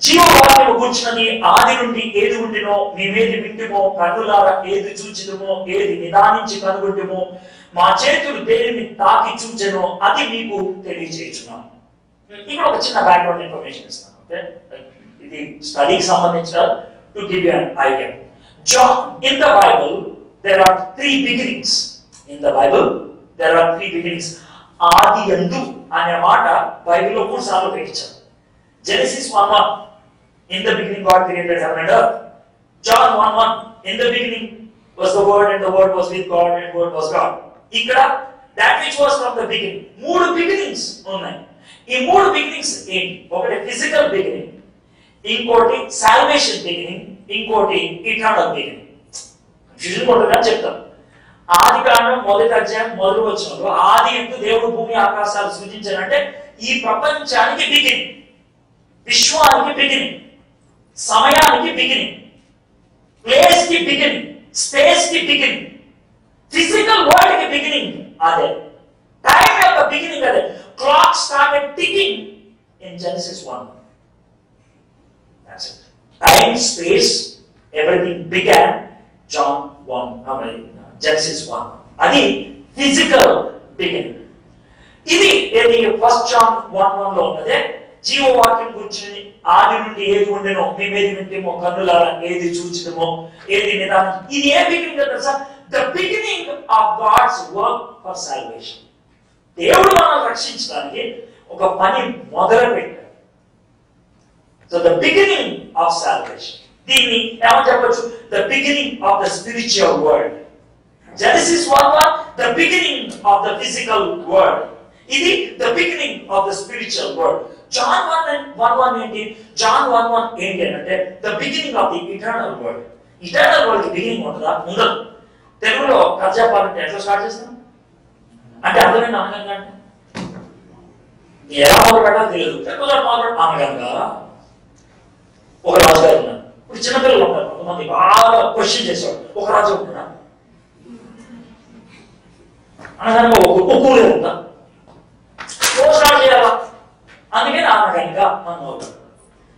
జీవవాక్యము కూర్చున్నది ఆది నుండి ఏది ఉండినో మేమేది వింటుమో కన్నులారా ఏది చూచిదమో ఏది నిదానించి కనుగొంటుమో మా చేతులు దేనిని తాకి చూచెనో అది మీకు తెలియజేయుచున్నాం. ఇక్కడ ఒక చిన్న బ్యాక్గ్రౌండ్ ఇన్ఫర్మేషన్ ఇస్తాను. ఓకే, ఇది స్టడీకి సంబంధించిన to give you an idea. In the Bible there are 3 beginnings. In the Bible there are 3 beginnings. ఆది యందు అనే మాట బైబిల్లో 3 సార్లు ఉపయోగించారు. Genesis 1:1, in the beginning God created heaven and earth. John 1:1, in the beginning was the word and the word was with God and word was God. ఇక్కడ that which was from the beginning. 3 beginnings ఉన్నాయి. ఈ 3 beginnings ఏంటి? ఒకటి physical beginning, ఇంకోటి salvation beginning, ఇంకోటి eternal beginning. Confusion ఉంటుందని చెప్తాను. ఆది కాండం 1వ అధ్యాయం 1వ వచనంలో ఆది యందు దేవుడు భూమి ఆకాశాలు సృజించాడంటే ఈ ప్రపంచానికి బిగినింగ్, విశ్వానికి బిగినింగ్, సమయానికి బిగినింగ్, ప్లేస్ కి బిగినింగ్, స్పేస్ కి బిగినింగ్, ఫిజికల్ వరల్డ్ కి బిగినింగ్ అదే. టైం యొక్క బిగినింగ్ అదే. Clock started ticking in Genesis 1. That's it. Time, space, everything began Genesis 1. అది ఫిజికల్ బిగినింగ్. ఇది ఏది First John 1:1 లో ఉన్నదే. జీవవాక్యం గురించి ఆది నుండి ఏది ఉండెనో మేమేది వింటేమో కన్నులారా ఏది చూచిదమో ఏది నిదానం. ఇది ఏ బిగినింగ్ తెలుసా? The beginning of God's work for salvation. దేవుడు మనల్ని రక్షించడానికి ఒక పని మొదలు పెట్టాడు. So the beginning of salvation. దీన్ని ఏమని చెప్పొచ్చు? The beginning of the spiritual world. Genesis 1:1, the beginning of the physical world. ఇది the beginning of the spiritual world. John 1:1 ఏంటి? John 1:1 ఏంటి అంటే the beginning of the eternal world. Eternal world కి beginning ఉంటుందా? ఉండదు. తెలుగులో కథ చెప్పాలంటే ఎట్లా స్టార్ట్ చేస్తాం అంటే అర్థమే అనగంగా అంటే ఎలా మొదలు పెట్టాలో తెలియదు. తెలుగులో మాత్రం అనగంగా ఒక రాజుగారు ఉన్నారు. ఇప్పుడు చిన్నపిల్లలు ఉంటారు, కొంతమంది బాగా క్వశ్చన్ చేసేవాడు. ఒక రాజు ఉంటున్నా అనగా ఒక ఊరే ఉందా స్టార్ట్ చేయాలా, అందుకే అనగంగా అన్నమాట.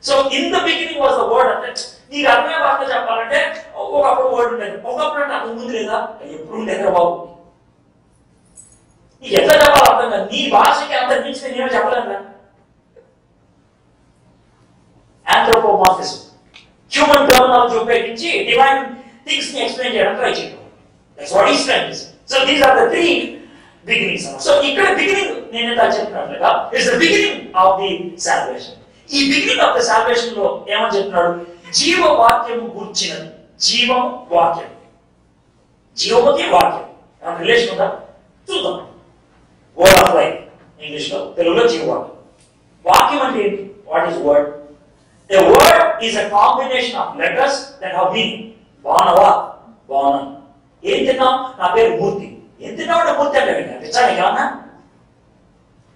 So in the beginning was the word. అంటే నీకు అర్థమే భాష చెప్పాలంటే ఒకప్పుడు వర్డ్ ఉండేది, ఒకప్పుడు అంటే అంతకు ముందు లేదా, ఎప్పుడు ఉండేదా బాబు. నీకు ఎట్లా చెప్పాలి అర్థం కాదు. నీ భాషకి అంత మించి నేనేమో చెప్పలేను. ఆంథ్రోపోమార్ఫిజం, హ్యూమన్ టర్మినాలజీ ఉపయోగించి డివైన్ థింగ్స్ ని ఎక్స్ప్లెయిన్ చేయడం ట్రై చేయడం. That's what is trying. So these are the 3 beginnings. సో ఇక్కడ బిగినింగ్ నేను ఎంత చెప్తున్నట్లుగా it's the beginning of the salvation. ఈ బిగినింగ్ ఆఫ్ ద సాల్వేషన్ లో ఏమని చెప్తున్నాడు? జీవవాక్యము గూర్చినది. జీవము వాక్యం, జీవముకి వాక్యం ఏమైనా రిలేషన్ ఉందా చూద్దాం. వర్డ్ ఆఫ్ లైఫ్ ఇంగ్లీష్ లో, తెలుగులో జీవవాక్యం. వాక్యం అంటే ఏంటి? What is word? A word is a combination of letters that have meaning. బాణవా, బాణం. ఏం తిన్నాం? నా పేరు మూర్తి. ఏం తిన్నావు అంటే మూర్తి అంటే పిచ్చాలి కానా?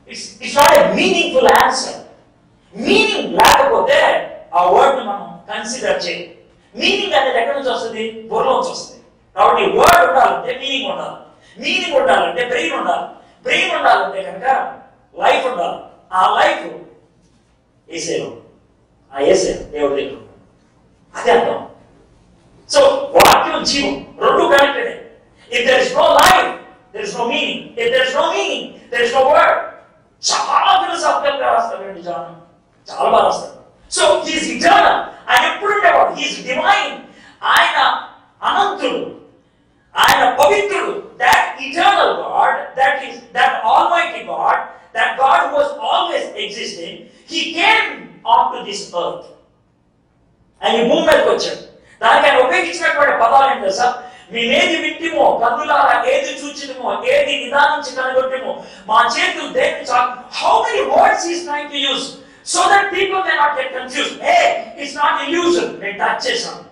It's not a meaningful answer. Meaning లేకపోతే ఆ వర్డ్ ని మనం కన్సిడర్ చేయాలి. మీనింగ్ అనేది ఎక్కడి నుంచి వస్తుంది? బుర్రలో నుంచి వస్తుంది. కాబట్టి వర్డ్ ఉండాలంటే మీనింగ్ ఉండాలి, మీనింగ్ ఉండాలంటే బ్రెయిన్ ఉండాలి, బ్రెయిన్ ఉండాలంటే కనుక లైఫ్ ఉండాలి. ఆ లైఫ్ ఏసేలో, ఆ ఏసే దేవుడి దగ్గర. అదే అర్థం. సో వాక్యం జీవం రెండు connected. If there is no life, there is no meaning. If there is no meaning, there is no word. చాలా ఫిలాసఫికల్ గా రాస్తాడు జాన్, చాలా బాగా రాస్తాడు. So he is eternal. ఆయన ఎప్పుడు ఉండేవాడు. He is divine. ఆయన అనంతుడు, ఆయన పవిత్రుడు. That eternal God, that almighty God, that God who was always existing, he came onto this earth. ఆయన భూమి మీదకి వచ్చాడు. దానికి ఆయన ఉపయోగించినటువంటి పదాలు ఏంటి తెలుసా? మేమేది వింటిమో, కన్నులారా ఏది చూచినమో, ఏది నిదానించి కనుగొట్టిమో, మా చేతులు దేన్ని చాలు. How many words he is trying to use so that people may not get confused? Hey, it's not illusion. నేను టచ్ చేశాను.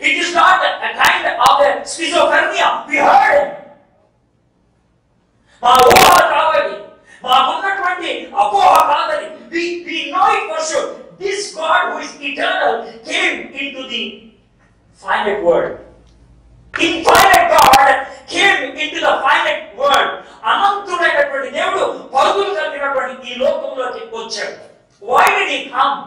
It is not a kind of a schizophrenia. We heard him. మా ఊహ కావాలి, మాకున్నటువంటి అపోహ కాదని. We know it for sure. This God who is eternal came into the finite world. Infinite God came into the finite world. అనంతుడైనటువంటి దేవుడు పరుగులు కలిగినటువంటి ఈ లోకంలోకి వచ్చాడు. Why did he come?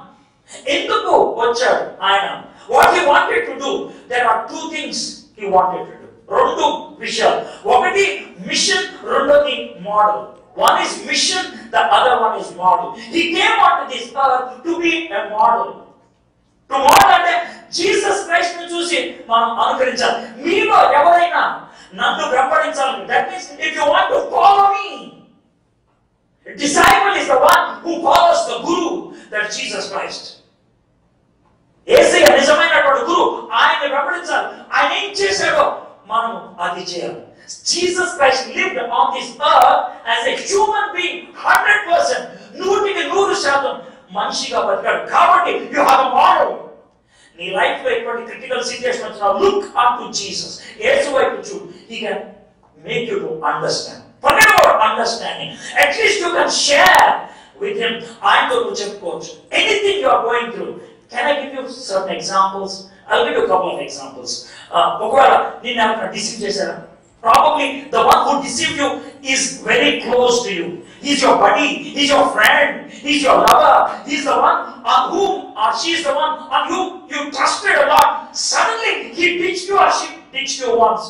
ఎందుకు వచ్చాడు ఆయన? What he wanted to do? There are two things he wanted to do. రెండు విషయాలు. ఒకటి మిషన్, రెండోది model. One is mission, the other one is model. He came onto this earth to be a model. To model అంటే Jesus Christ ని చూసి మనం అనుకరించాలి. మీలో ఎవరైనా నన్ను వెంబడించాలి. That means if you want to follow me, a disciple is the one who follows the guru, that Jesus Christ. యేసయ్య నిజమైనటువంటి గురు. ఆయన్ని వెంబడించాలి. ఆయన ఏం చేశాడో మనం అది చేయాలి. Jesus Christ lived on this earth as a human being, 100%, 100% మనిషిగా బతికాడు. కాబట్టి you have a model. నీ లైఫ్ లో ఎటువంటి క్రిటికల్ సిచ్యుయేషన్ వచ్చినా look up to Jesus. యేసు వైపు చూడు. He can make you to understand. Forget about understanding. At least you can share with him. ఆయనతో నువ్వు చెప్పుకోవచ్చు. Anything you are going through. Can I give you certain examples? I'll give you a couple of examples. ఒకవేళ నిన్ను ఎవరైనా deceive చేశారా? Probably the one who deceived you is very close to you. He's your buddy, he's your friend, he's your lover, he's the one on whom or she's the one on whom you trusted a lot. Suddenly he ditched you or she ditched you once.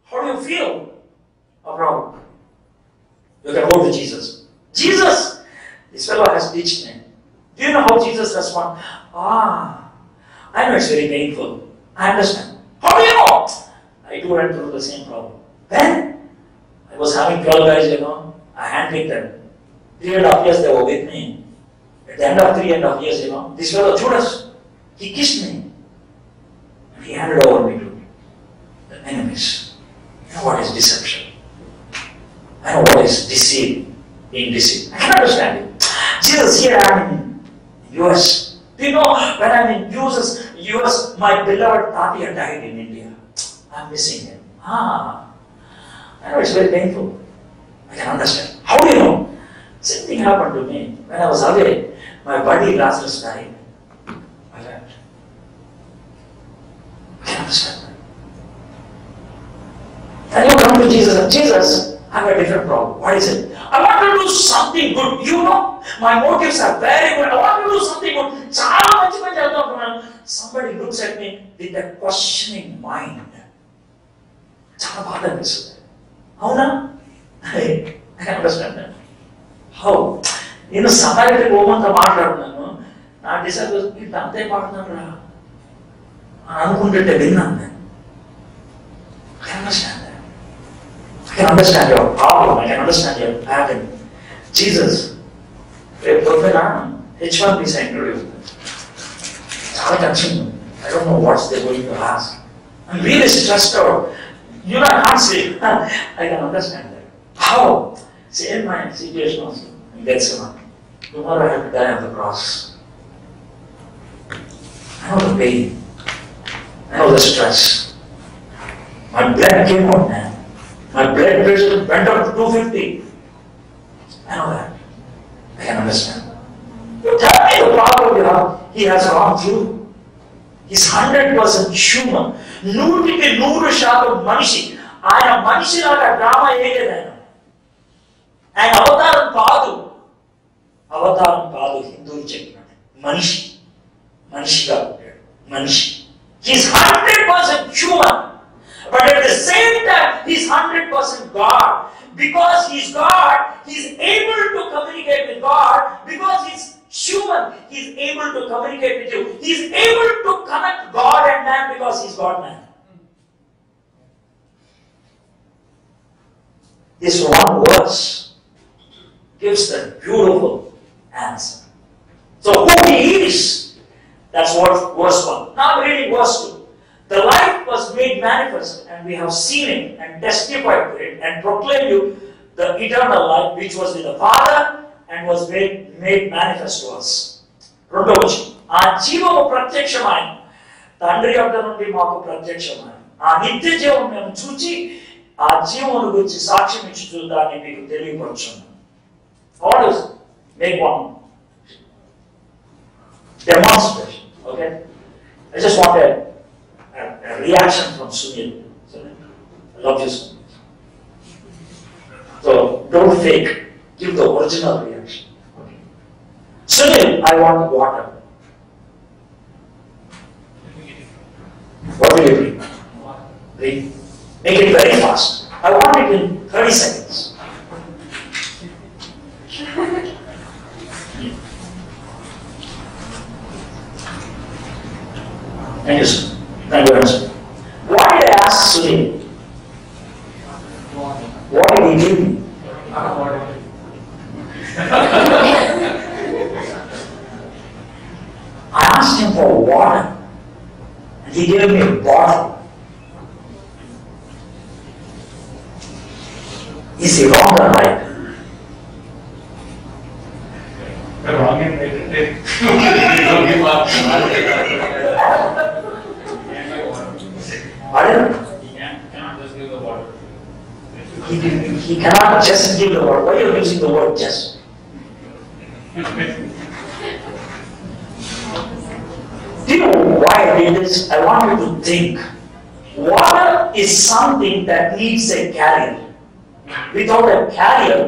How do you feel? A problem. You can go to Jesus. Jesus, this fellow has ditched me. Do you know how Jesus responded? I know it's very painful. I understand. How do you know? I too went through the same problem. Then, I was having 12 guys, I handpicked them. 3.5 years they were with me. At the end of 3.5 years, this fellow, Judas, he kissed me. And he handed over me to the enemies. You know what is deception? I know what is deceit, being deceived. I can understand it. Jesus, here I am in US. Do you know, when I'm in US, my beloved Tatya died in India. I'm missing him. I know it's very painful. I can understand. How do you know? Same thing happened to me. When I was away, my buddy Lazarus died. I wept. I can understand that. And you come to Jesus and Jesus, I have a different problem. What is it? I want to do something good. You know, my motives are very good. I want to do something good. Somebody looks at me with a questioning mind. చాలా బాధ అనిపిస్తుంది. అవునా? I can understand that. How? నేను సమాజ ఓమంతా మాట్లాడుతున్నాను. నా disables వీళ్ళు అంతే మాట్లాడుతున్నాను రా అని అనుకుంటుంటే విన్నాను నేను. I can understand that. I can understand your problem. I can understand your agony. Jesus, రేపు పొద్దున H1 visa interview. చాలా tension. I don't know what they're going to ask. I'm really stressed out. You know, I can't sleep. I can understand that. How? Same my situation also. That's one. Tomorrow I have to die on the cross. I know the pain. I know the stress. My blood came out, man. My blood pressure went up to 250. I know that. I can understand. You tell me the problem you have. He has gone through. He's 100% human. 100% మనిషి. ఆయన మనిషిలాగా drama వేయలేదు ఆయన. ఆయన అవతారం కాదు హిందువులు చెప్పినట్టు. మనిషిగా ఉంటాడు. మనిషి. He's 100% human. But at the same time, he's 100% God. Because he's God, he's able to communicate with God. Because he's human, he's able to communicate with you. He's able to connect God and man because he's God-man. This one verse gives the beautiful answer. So who he is, that's what verse 1. Now I'm reading verse 2. The life was made manifest, and we have seen it and testified to it and proclaimed you the eternal life which was with the Father and was made manifest to us. రెండవ వచనం, ఆ జీవము ప్రత్యక్షమైన తండ్రి యొద్ద నుండి మాకు ప్రత్యక్షమైన ఆ నిత్య జీవం మేము చూచి ఆ జీవమును గురించి సాక్ష్యం ఇచ్చుచు దాన్ని మీకు తెలియపరుచున్నాం. God is make one demonstration. Okay, I just want a reaction from Sunil. I love you so much. So don't fake, give the original reaction. Okay. Sunil, I want water. What will you bring? Bring. Make it very fast. I want it in 30 seconds. Thank you, sir. Thank you very much. Why did I ask Sunil? What did he give me? I asked him for water, and he gave me a bottle. Is he wrong or right? Wrong and cannot just give the water. He cannot just give the word. Why are you using the word just? Do you know why I did this? I want you to think. Water is something that needs a carrier. Without a carrier,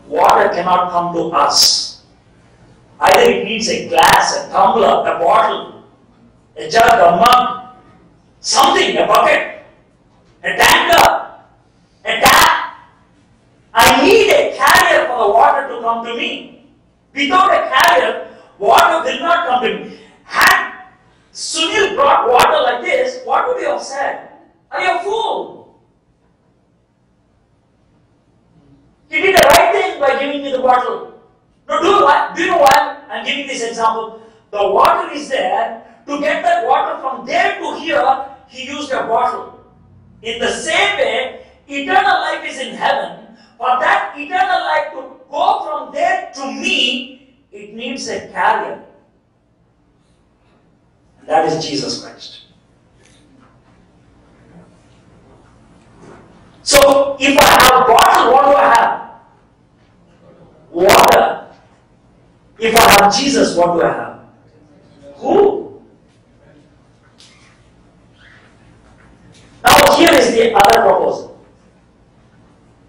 water cannot come to us. Either it needs a glass, a tumbler, a bottle, a jug, a mug, something, a bucket, a tanker, a tap. I need a carrier for the water to come to me. Without a carrier, water will not come to me. Had Sunil brought water like this, what would you have said? Are you a fool? He did the right thing by giving me the bottle. Now do you know why I'm giving this example? The water is there. To get that water from there to here, he used a bottle. In the same way, eternal life is in heaven. For that eternal life to go from there to me, it needs a carrier. And that is Jesus Christ. So, if I have a bottle, what do I have? Water. If I have Jesus, what do I have? Who? Now, here is the other proposal.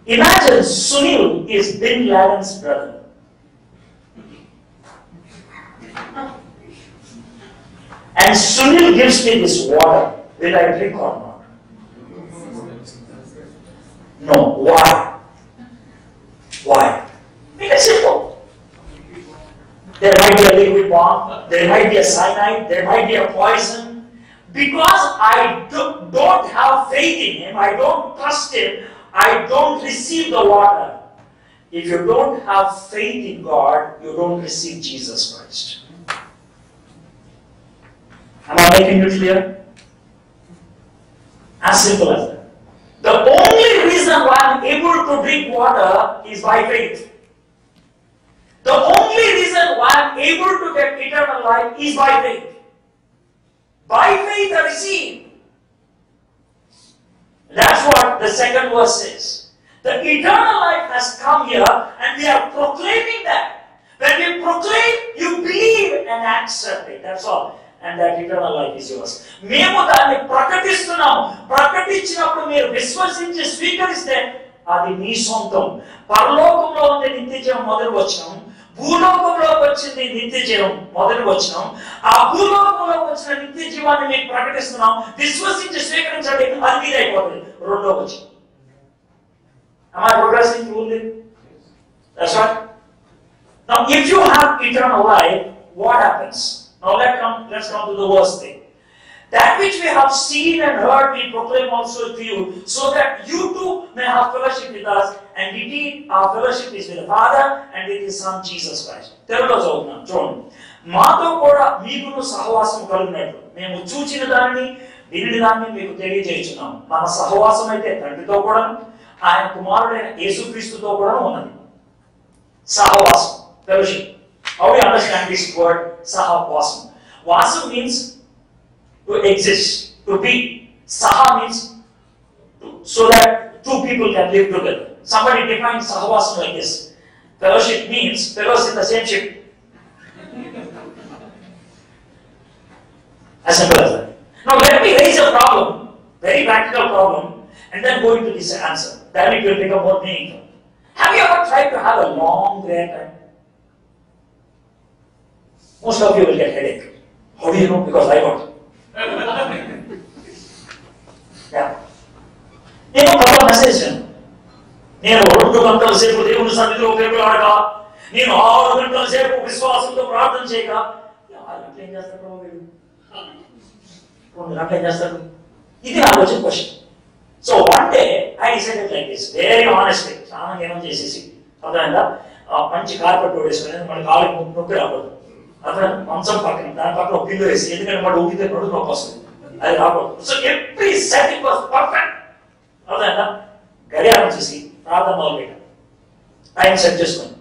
Imagine Sunil is Bin Laden's brother. And Sunil gives me this water. Will I drink or not? No. Why? Why? Make it simple. There might be a liquid bomb, there might be a cyanide, there might be a poison. Because I don't have faith in him, I don't trust him, I don't receive the water. If you don't have faith in God, you don't receive Jesus Christ. Am I making it clear? As simple as that. The only reason why I'm able to drink water is by faith. The only reason why I'm able to get eternal life is by faith. By faith I receive. That's what the second verse says. The eternal life has come here and we are proclaiming that. When we proclaim, you believe and accept it. That's all. And that eternal life is yours. మేము దాన్ని ప్రకటిస్తున్నాము. ప్రకటించినప్పుడు మీరు విశ్వసించి స్వీకరిస్తే అది మీ సొంతం. పరలోకంలో ఉండే నిత్య జీవం మొదటి వచనం, భూలోకంలోకి వచ్చింది నిత్య జీవం మొదటి వచనం. ఆ భూలోకంలోకి వచ్చిన నిత్య జీవాన్ని మీకు ప్రకటిస్తున్నాం. విశ్వసించి స్వీకరించండి, అది మీద అయిపోతుంది. రెండో వచనం. Am I progressing through it? That's right. Now, if you have eternal life, what happens? Now let's come to the worst thing. That which we have seen and heard, we proclaim also to you, so that you too may have fellowship with us. And indeed, our fellowship is with the Father and with His Son Jesus Christ. Telugu చూడండి. మాతో కూడా మీకును సహవాసం కలిగినట్లు మేము చూచిన దానిని దీనిని దాన్ని మీకు తెలియజేస్తున్నాం. మన సహవాసం అయితే తండ్రితో కూడా, ఆయన కుమారుడైన యేసుక్రీస్తుతో కూడా ఉన్నది. సహవాసం, fellowship. How do you understand this word sahawasam? Vasam means to exist, to be. Saha means so that two people can live together. Somebody defines sahawasam like this. Fellowship means fellows in the same ship. As simple as that. Now let me raise a problem, very practical problem, and then go into this answer. Then it will become more meaningful. Have you ever tried to have a long prayer time? Most of you will get headache. How do you know? Because I got it. Yeah. నేను ఒక message నేను 2 గంటల సేపు దేవుని సన్నిధిలో పేర్కొనక, నేను 6 గంటల సేపు విశ్వాసంతో ప్రార్థన చేయక, 6 గంటలు ఏం చేస్తాడు? 2 గంటలు ఏం చేస్తాడు? ఇది నాకు వచ్చిన question. So one day I decided like this, very honestly, స్నానం ఏమో చేసేసి అర్థమైందా, మంచి కార్పెట్ వేసుకుని మన కాళ్ళకి నొప్పి రాకూడదు, అర్థం మంచం పక్కన దాని పక్కన ఒక పిల్లు వేసి, ఎందుకంటే వాడు ఊగితే నొప్పి వస్తుంది, అది రాకూడదు. So every setting was perfect. అర్థమైందా, గడియారం చూసి ప్రార్థన మొదలు పెట్టాను, టైం సెట్ చేసుకుని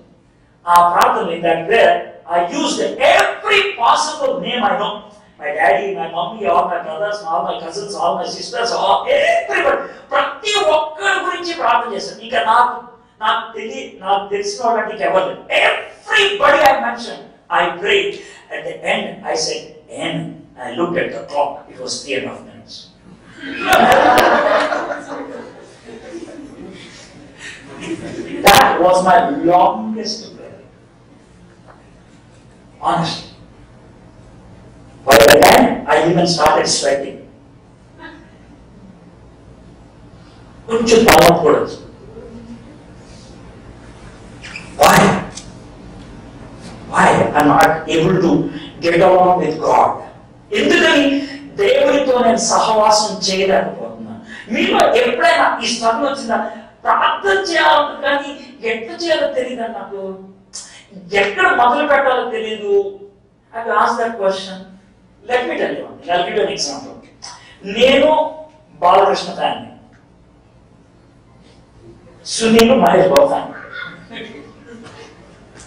ఆ ప్రార్థన in that prayer I used every possible name I know. My daddy, my mummy, all my brothers, all my cousins, all my sisters, all everybody. ప్రతి ఒక్కరి గురించి ప్రార్థన చేశాను. ఇంకా నాకు తెలిసిన వాళ్ళకి ఎవరు లేరు. Everybody I mentioned, I prayed. At the end, I said, "End." I looked at the clock. It was 3.5 minutes. That was my longest prayer. Honestly. By the time I even started sweating. కొంచెం బాధపడచ్చు. Why I'm not able to get along with God? ఎందుకని దేవుడితో నేను సహవాసం చేయలేకపోతున్నాను? మీలో ఎప్పుడైనా ఈ స్థలం వచ్చిందా? ప్రార్థన చేయాలి కానీ ఎట్లా చేయాలో తెలియదు, నాకు ఎక్కడ మొదలు పెట్టాలో తెలియదు. Have you asked that question? Let me tell you one thing. I'll give you an example. నేను బాలకృష్ణ ఫ్యాన్, సునీల్ మహేష్ బాబు ఫ్యాన్.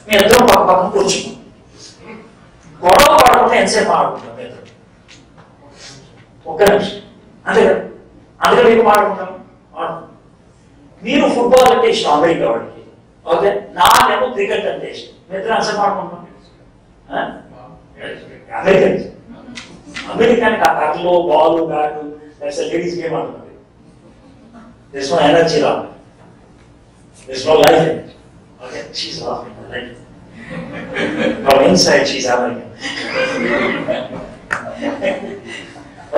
మీ ఇద్దరు పక్కన కూర్చున్నాం, గొడవ పడకుండా ఎంతసేపు ఆడుకుంటాం మీ ఇద్దరు? ఒక్క నిమిషం, అంతే కదా? అందుకే మీకు ఆడుకుంటాం. మీరు ఫుట్బాల్ అంటే ఇష్టం అమెరికా వాడికి, ఓకే, నాకేమో క్రికెట్ అంటే ఇష్టం. మీ ఇద్దరు ఎంతసేపు ఆడుకుంటాం? అమెరికానికి ఆ కర్రలో ball bat, that's a ladies game అంటున్నది. దేర్ ఇస్ నో ఎనర్జీ రా, there is no life in it. Okay, she is laughing right from inside, she is American.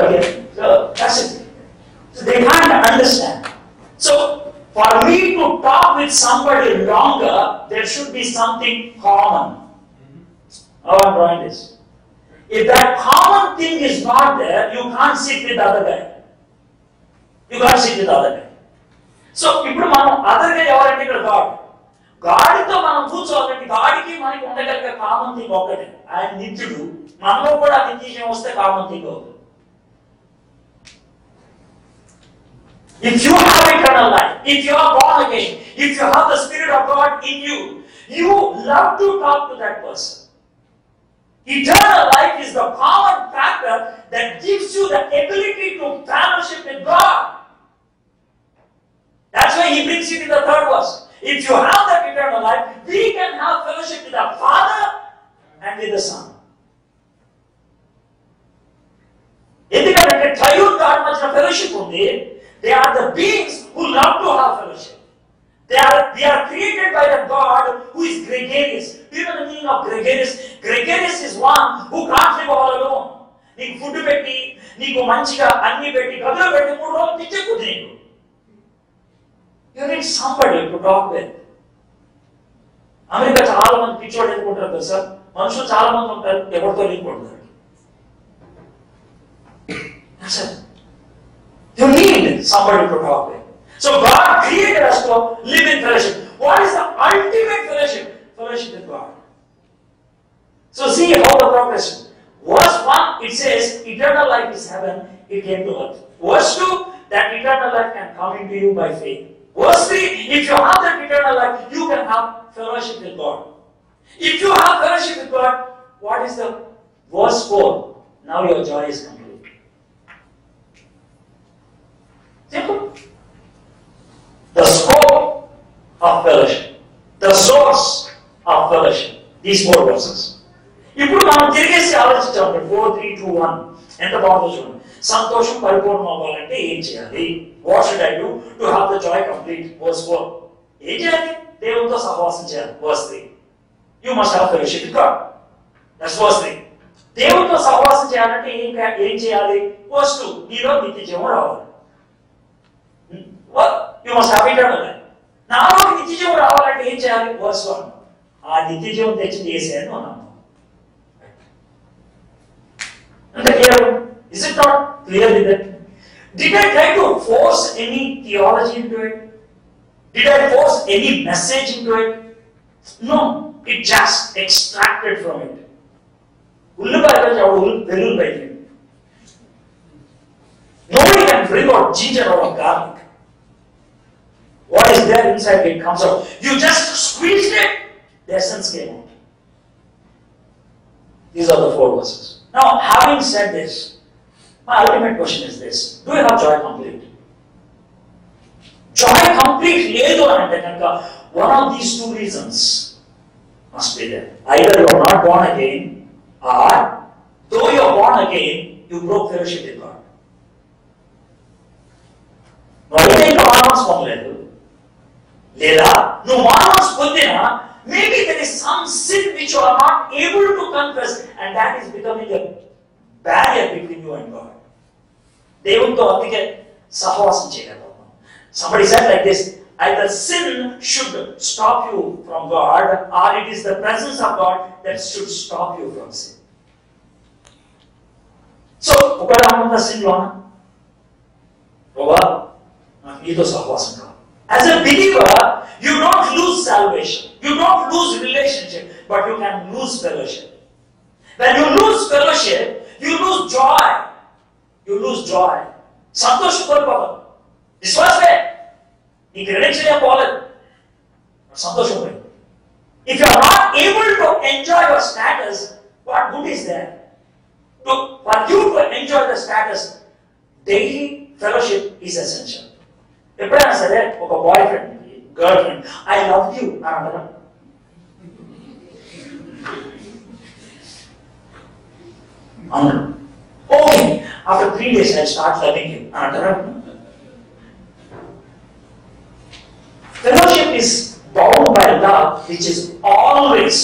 Okay, so that's it. So they can't understand. So for me to talk with somebody longer, there should be something common. How I'm drawing this. If that common thing is not there, you can't sit with the other guy. You can't sit with the other guy. So, ఇప్పుడు మనం other guy ఎవరంటే ఇక్కడ God. గాడితో మనం కూర్చోవాలంటే గాడికి మనకి ఉండగలిగే common thing ఒకటే, ఆయన నిత్యుడు. మనలో కూడా నిత్యం వస్తే కామన్ థింగ్ అవుతుంది. If you have eternal life, if you are born again, if you have the Spirit of God in you, you love to talk to that person. Eternal life is the common factor that gives you the ability to fellowship with God. That's why he brings it in the 3rd verse. If you have that eternal life, we can have fellowship with the Father and with the Son. ఎందుకంటే triune God మధ్య fellowship ఉంది. They are the beings who love to have fellowship. They are created by the God who is gregarious. Do you know the meaning of gregarious? Gregarious is one who can't live all alone. నీకు food పెట్టి, నీకు మంచిగా అన్ని పెట్టి, గదిలో పెట్టి 3 రోజులు తెచ్చేకుద్ది నీకు. You need somebody to talk with. America చాలా మంది పిచ్చోడు ఎందుకుంటారు తెలుసా? మనుషులు చాలా మంది ఉంటారు, ఎవరితో లింక్ ఉంటారు. You need somebody to talk with. So God created us to live in fellowship. What is the ultimate fellowship? Fellowship with God. So see how the progression. Verse 1, it says, eternal life is heaven. it came to earth. Verse 2, that eternal life can come into you by faith. Verse 3, if you have that eternal life, you can have fellowship with God. If you have fellowship with God, what is the verse 4? Now your joy is complete. Simple. The scope of fellowship, the source of fellowship. These 4 verses. ఇప్పుడు మనం తిరిగేసి ఆలోచించాం 4, 3, 2, 1 ఎంత బాగుందో చూడండి. సంతోషం పరిపూర్ణం అవ్వాలంటే ఏం చేయాలి? What should I do to have the joy complete? Verse 4. ఏం చేయాలి? దేవునితో సహవాసం చేయాలి. Verse 3. You must have fellowship with God. That's verse 3. దేవునితో సహవాసం చేయాలంటే ఏం చేయాలి? Verse 2. నీలో నిత్య జీవం రావాలి. You must have eternal life. నాలో నిత్య జీవం రావాలంటే ఏం చేయాలి? Verse 1. ఆ నిత్య జీవం తెచ్చింది యేసే అని అన్నాము. And clear? Is it not clear with that? Did I try to force any theology into it? Did I force any message into it? No, it just extracted from it. Nobody can bring out ginger or garlic. What is there inside it comes out. You just squeezed it, the essence came out. These are the 4 verses. Now, having said this, my ultimate question is this. Do you have joy complete? Joy complete ledu ante kanaka one of these 2 reasons must be there. Either you are not born again, or though you are born again, you broke fellowship with God. నువ్వు అయితే మానస్ పొందలేదు లేదా నువ్వు మానస్ పొందినా maybe there is some sin which you are not able to confess, and that is becoming a barrier between you and God. దేవునితో అందుకే సహవాసం చేయగలుగుతాం. Somebody said like this, either sin should stop you from God, or it is the presence of God that should stop you from sin. So, ఒకవేళ అనుకుంటా sin లోనా ప్రభా నాకు నీతో సహవాసం కావాలి. As a believer, you don't lose salvation, you don't lose relationship, but you can lose fellowship. When you lose fellowship, you lose joy. You lose joy. సంతోషం కోల్పోతాం. విశ్వాసమే నీ క్రెడెన్షియల్ ఏం పోలేదు, సంతోషం పోయింది. If you are not able to enjoy your status, what good is there? For you to enjoy the status, daily fellowship is essential. ఎప్పుడైనా సరే ఒక boyfriend girlfriend I love you అని అంటారా? అవును. Okay, after 3 days I start loving you అని అంటారా? Fellowship is bound by love which is always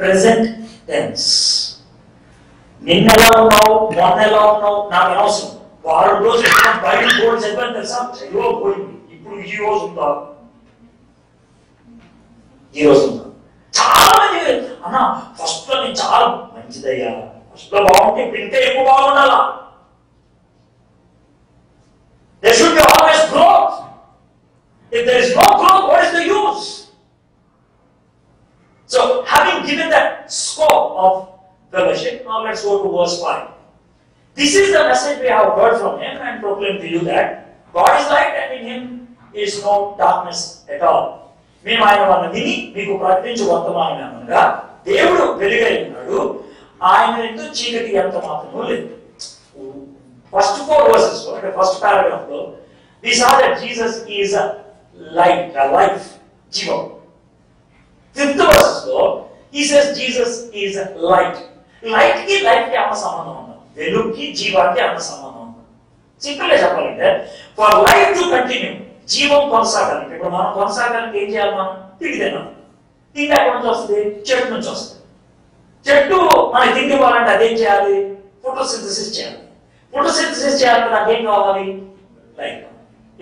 present tense. నిన్న ఎలా ఉన్నావు, మొన్న ఎలా ఉన్నావు నాకు అనవసరం. వారం రోజులు బయట బోర్డు చదివాను తెలుసా, చదివో పోయింది. ఇప్పుడు ఈ రోజు ఉందా, ఈ రోజు ఉందా? చాలా మంది అన్నా ఫస్ట్ లో నేను చాలా మంచిదయ్యా, ఫస్ట్ లో బాగుంటే ఇప్పుడు ఇంకా ఎక్కువ బాగుండాలా. There should be always growth. If there is no growth, what is the use? So, having given that scope of fellowship, now let's go to verse 5. This is the message we have heard from him and proclaim to you that God is light and in him is no darkness at all. మేము ఆయన వాళ్ళని విని మీకు ప్రకటించు వర్తమానం ఏమనగా దేవుడు వెలుగై ఉన్నాడు, ఆయన ఎందు చీకటి ఎంత మాత్రమూ లేదు. ఫస్ట్ 4 verses లో అంటే ఫస్ట్ పారాగ్రాఫ్ లో we saw that Jesus is a light, a life, జీవం. 5th verses లో he says Jesus is a light. Light కి లైఫ్ కి ఏమైనా సంబంధం ఉందా? వెలుగుకి జీవానికి ఏమైనా సంబంధం ఉందా? సింపుల్ గా చెప్పాలంటే ఫర్ లైఫ్ టు కంటిన్యూ, జీవం కొనసాగాలంటే, ఇప్పుడు మనం కొనసాగాలంటే ఏం చేయాలి? మనం తిండి తినాలి. తిండి ఎక్కడి నుంచి వస్తుంది? చెట్టు నుంచి వస్తుంది. చెట్టు మనకి తిండి ఇవ్వాలంటే అదేం చేయాలి? ఫోటోసింథసిస్ చేయాలి. ఫోటోసింథసిస్ చేయాలంటే నాకు ఏం కావాలి? Light.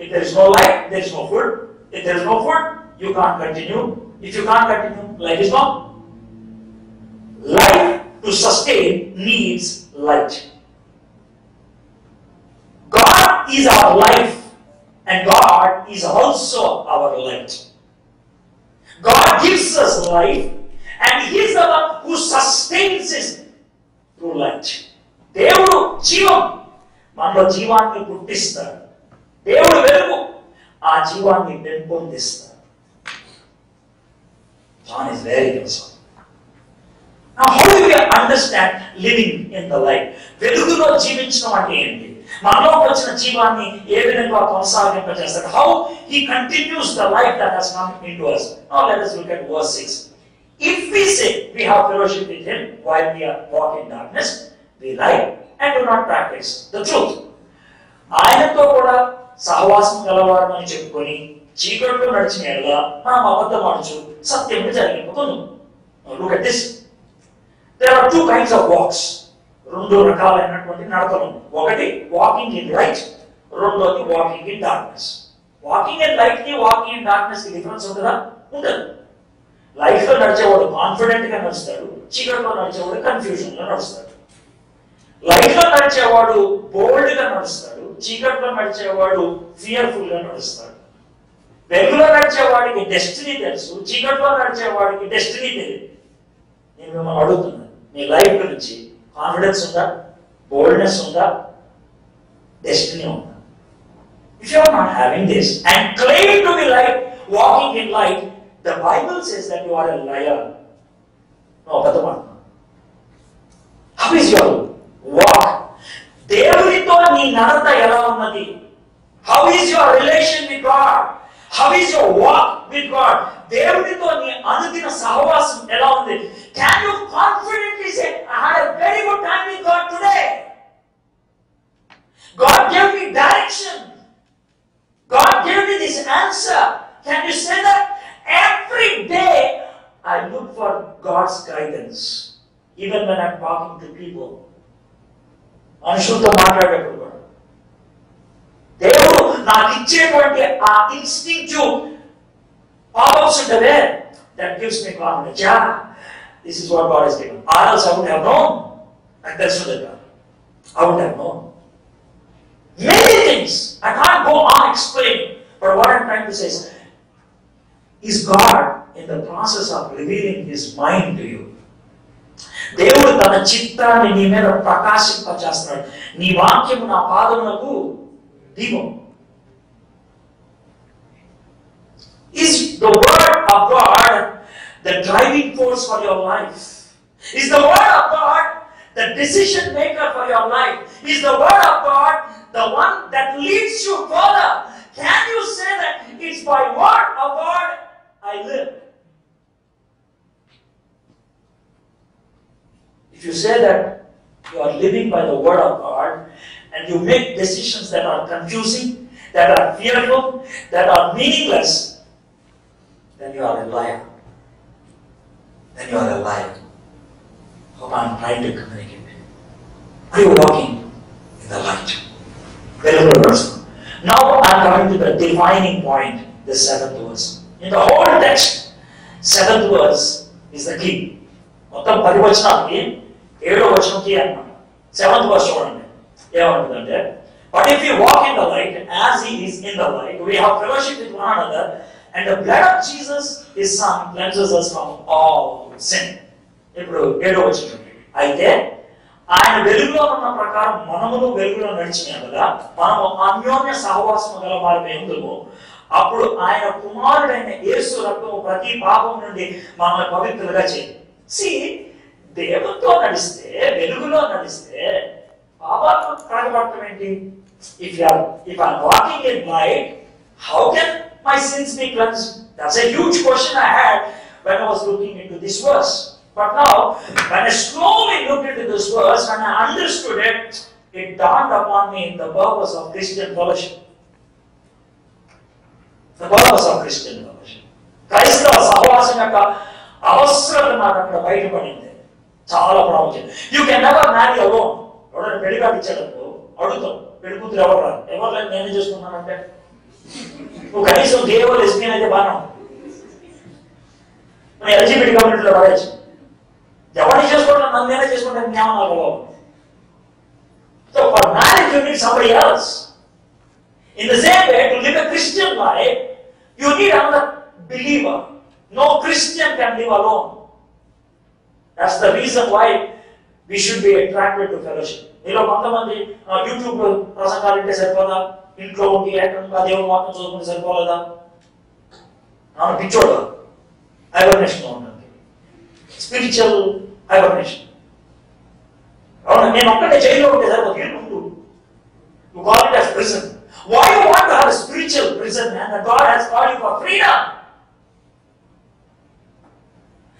If there is no light, there is no food. If there is no food, you can't continue. If you can't continue, life is gone. Life to sustain needs light. God is our life and God is also our light. God gives us life and he is the one who sustains us through light. దేవుడు జీవం, మనం దాంట్లో జీవాన్ని పుట్టిస్తాడు. దేవుడు వెలుగు, ఆ జీవాన్ని పెంపొందిస్తాడు. John is very concerned. Now, how do we understand living in the light? వెలుగులో జీవించడం అంటే ఏంటి? మనలోకి వచ్చిన జీవాన్ని ఏ విధంగా కొనసాగింపజేస్తాడు? How he continues the life that has come into us. Now let us look at verse 6. If we say we have fellowship with him while we are walking in darkness, we lie and do not practice the truth. ఆయనతో కూడా సహవాసం గలవాడు అని చెప్పుకొని చీకట్లో నడిచిన ఎడల మనం అబద్ధమాడుచు సత్యము జరిగిపోతుంది. Look at this. There are two kinds of walks. రెండు రకాలైనటువంటి నడకలు. ఒకటి వాకింగ్ ఇన్ లైట్, రెండోది walking in darkness. Walking in light కి వాకింగ్ ఇన్ డార్క్నెస్ కి డిఫరెన్స్ ఉంటుందా? ఉండదు. లైఫ్ లో నడిచేవాడు కాన్ఫిడెంట్ గా నడుస్తాడు, చీకట్లో నడిచేవాడు కన్ఫ్యూజన్ లో నడుస్తాడు. లైఫ్ లో నడిచేవాడు బోల్డ్ గా నడుస్తాడు, చీకట్లో నడిచేవాడు ఫియర్ఫుల్ గా నడుస్తాడు. వెలుగులో నడిచేవాడికి డెస్టినీ తెలుసు, చీకట్లో నడిచేవాడికి డెస్టినీ తెలియదు. నేను మిమ్మల్ని అడుగుతున్నాను, మీ లైఫ్ గురించి కాన్ఫిడెన్స్ ఉందా, బోల్డ్నెస్ ఉందా, డెస్టినీ ఉందా? If you are not having this and claim to be light, walking in light, the Bible says that you are a liar. No, how is your walk? దేవునితో నీ నడత ఎలా ఉన్నది? How is your relation with God? How is your walk with God? దేవునితో నీ అనుదిన సహవాసం ఎలా ఉంది? Can you confidently say, I had a very good time with God today? God gave me direction. God gave me this answer. Can you say that? Every day I look for God's guidance. Even when I'm talking to people. మనుషులతో మాట్లాడేటప్పుడు కూడా దేవుడు నాకు ఇచ్చేటువంటి ఆ instinctive popups ఉంటదే, that gives me confidence. Yeah, this is what God has given. Or else I would have known. And that's what I would have known. Many things. I can't go on explaining. But what I'm trying to say is God in the process of revealing His mind to you. దేవుడు తన చిత్తాన్ని నీ మీద ప్రకాశింపచేస్తున్నాడు. నీ వాక్యము నా పాదములకు దీపం. Is the word of God the driving force for your life? Is the word of God the decision maker for your life? Is the word of God the one that leads you further? Can you say that it's by word of God I live? If you say that you are living by the word of God and you make decisions that are confusing, that are fearful, that are meaningless, then you are a liar. Then you are a liar. Hope I am trying to communicate. Are you walking in the light? Very good person. Now I am coming to the defining point, the 7th verse. In the whole text, 7th verse is the key. మొత్తం 10 వచనాలకి 7వ వచనం key అన్నమాట. 7th verse చూడండి ఏమంటుందంటే, but if we walk in the light as He is in the light, we have fellowship with one another, and the blood of Jesus His Son cleanses us from all sin. ఇప్పుడు 7వ వచనం, అయితే ఆయన వెలుగులో ఉన్న ప్రకారం మనమును వెలుగులో నడిచిన కదా మనము అన్యోన్య సహవాసము గల వారి ఎందుకు అప్పుడు ఆయన కుమారుడైన యేసు రక్తము ప్రతి పాపం నుండి మనల్ని పవిత్రులుగా చేయండి. దేవునితో నడిస్తే, వెలుగులో నడిస్తే పాపాలను కడగబడటం ఏంటి? If I'm walking in light, how can my sins be cleansed? That's a huge question I had when I was looking into this verse. But now, when I slowly looked into this verse and I understood it, it dawned upon me the purpose of Christian fellowship. The purpose of Christian fellowship. క్రైస్తవ సహవాసం యొక్క అవసరం నాకు అక్కడ బయటపడింది. చాలా ప్రాముఖ్యం. You can never marry alone. ఎవరైనా పెళ్లి కట్టించేటప్పుడు అడుగుతాం, పెళ్లి కూతురు ఎవరు రా, ఎవరు లేదు నేనే చేసుకున్నానంటే నువ్వు కనీసం కేవలం ఎస్పీన్ అయితే బాగా మన ఎల్జీబీటీ కమ్యూనిటీలో పడేచ్చు. ఎవరిని చేసుకోవడం నన్ను నేనే చేసుకుంటాను జ్ఞానం నాకు. So for marriage you need somebody else. In the same way, to live a Christian life, you need another believer. No Christian can live alone. That's the reason why we should be attracted to fellowship. మీలో కొంతమంది YouTube ప్రసంగాలు అంటే సరిపోదా, ఇంట్లో ఉండి ఏకంగా దేవుని వాక్యం చదువుకుంటే సరిపోలేదా? పిచ్చోడు హైబర్నేషన్లో ఉంటుంది, స్పిరిచువల్ హైబర్నేషన్. అవునా, నేను ఒక్కటే జైల్లో ఉంటే సరిపోదు, ఏంటూ you call it as prison. Why you want to have a spiritual prison, man? That God has called you for freedom.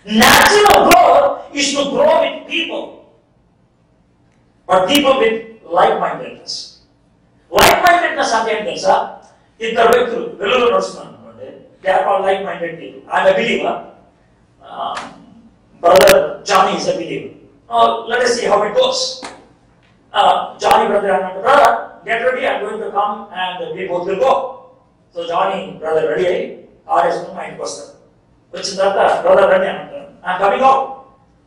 Natural growth is to grow with people, but people with like-mindedness. Like-mindedness అంటే ఏంటి తెలుసా? ఇద్దరు వ్యక్తులు వెలుగులో నడుస్తున్నాను అనుకోండి, they are called like-minded people. I'm a believer. Brother Johnny is a believer. Let us see how it goes. Johnny brother and brother, get ready, I'm going to come and we both will go. So Johnny brother ready అయ్యి car వేసుకుని మా ఇంటికి వస్తారు. వచ్చిన తర్వాత brother రండి అంటారు, I'm coming out.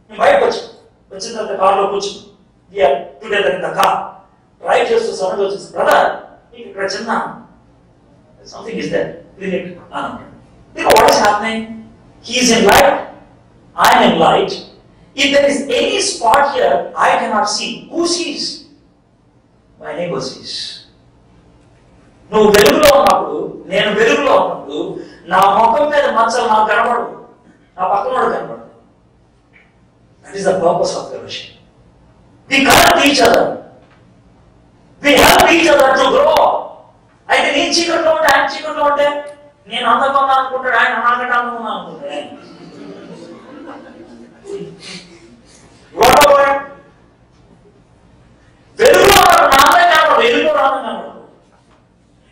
నేను బయటకు వచ్చిన తర్వాత కార్లో కూర్చుని we are together in the car. Drive చేస్తూ సడన్గా వచ్చేసి, బ్రదర్ నీకు ఇక్కడ చిన్న సంథింగ్ ఇస్ దేర్, క్లినిక్ అని అంటాడు. You know what is happening? He is in light, I am in light. If there is any spot here I cannot see, who sees? My neighbor sees. నువ్వు వెలుగులో ఉన్నప్పుడు, నేను వెలుగులో ఉన్నప్పుడు నా ముఖం మీద మచ్చలు నాకు కనబడు, నా పక్కనోడు కనబడు. That is the purpose of fellowship. We correct each other. We help each other to grow. అయితే నేను చీకట్లో ఉంటే ఆయన చీకట్లో ఉంటే, నేను అందంగా ఉన్నా అనుకుంటాడు, ఆయన నాకంటే అందంగా ఉన్నా అనుకుంటాడు.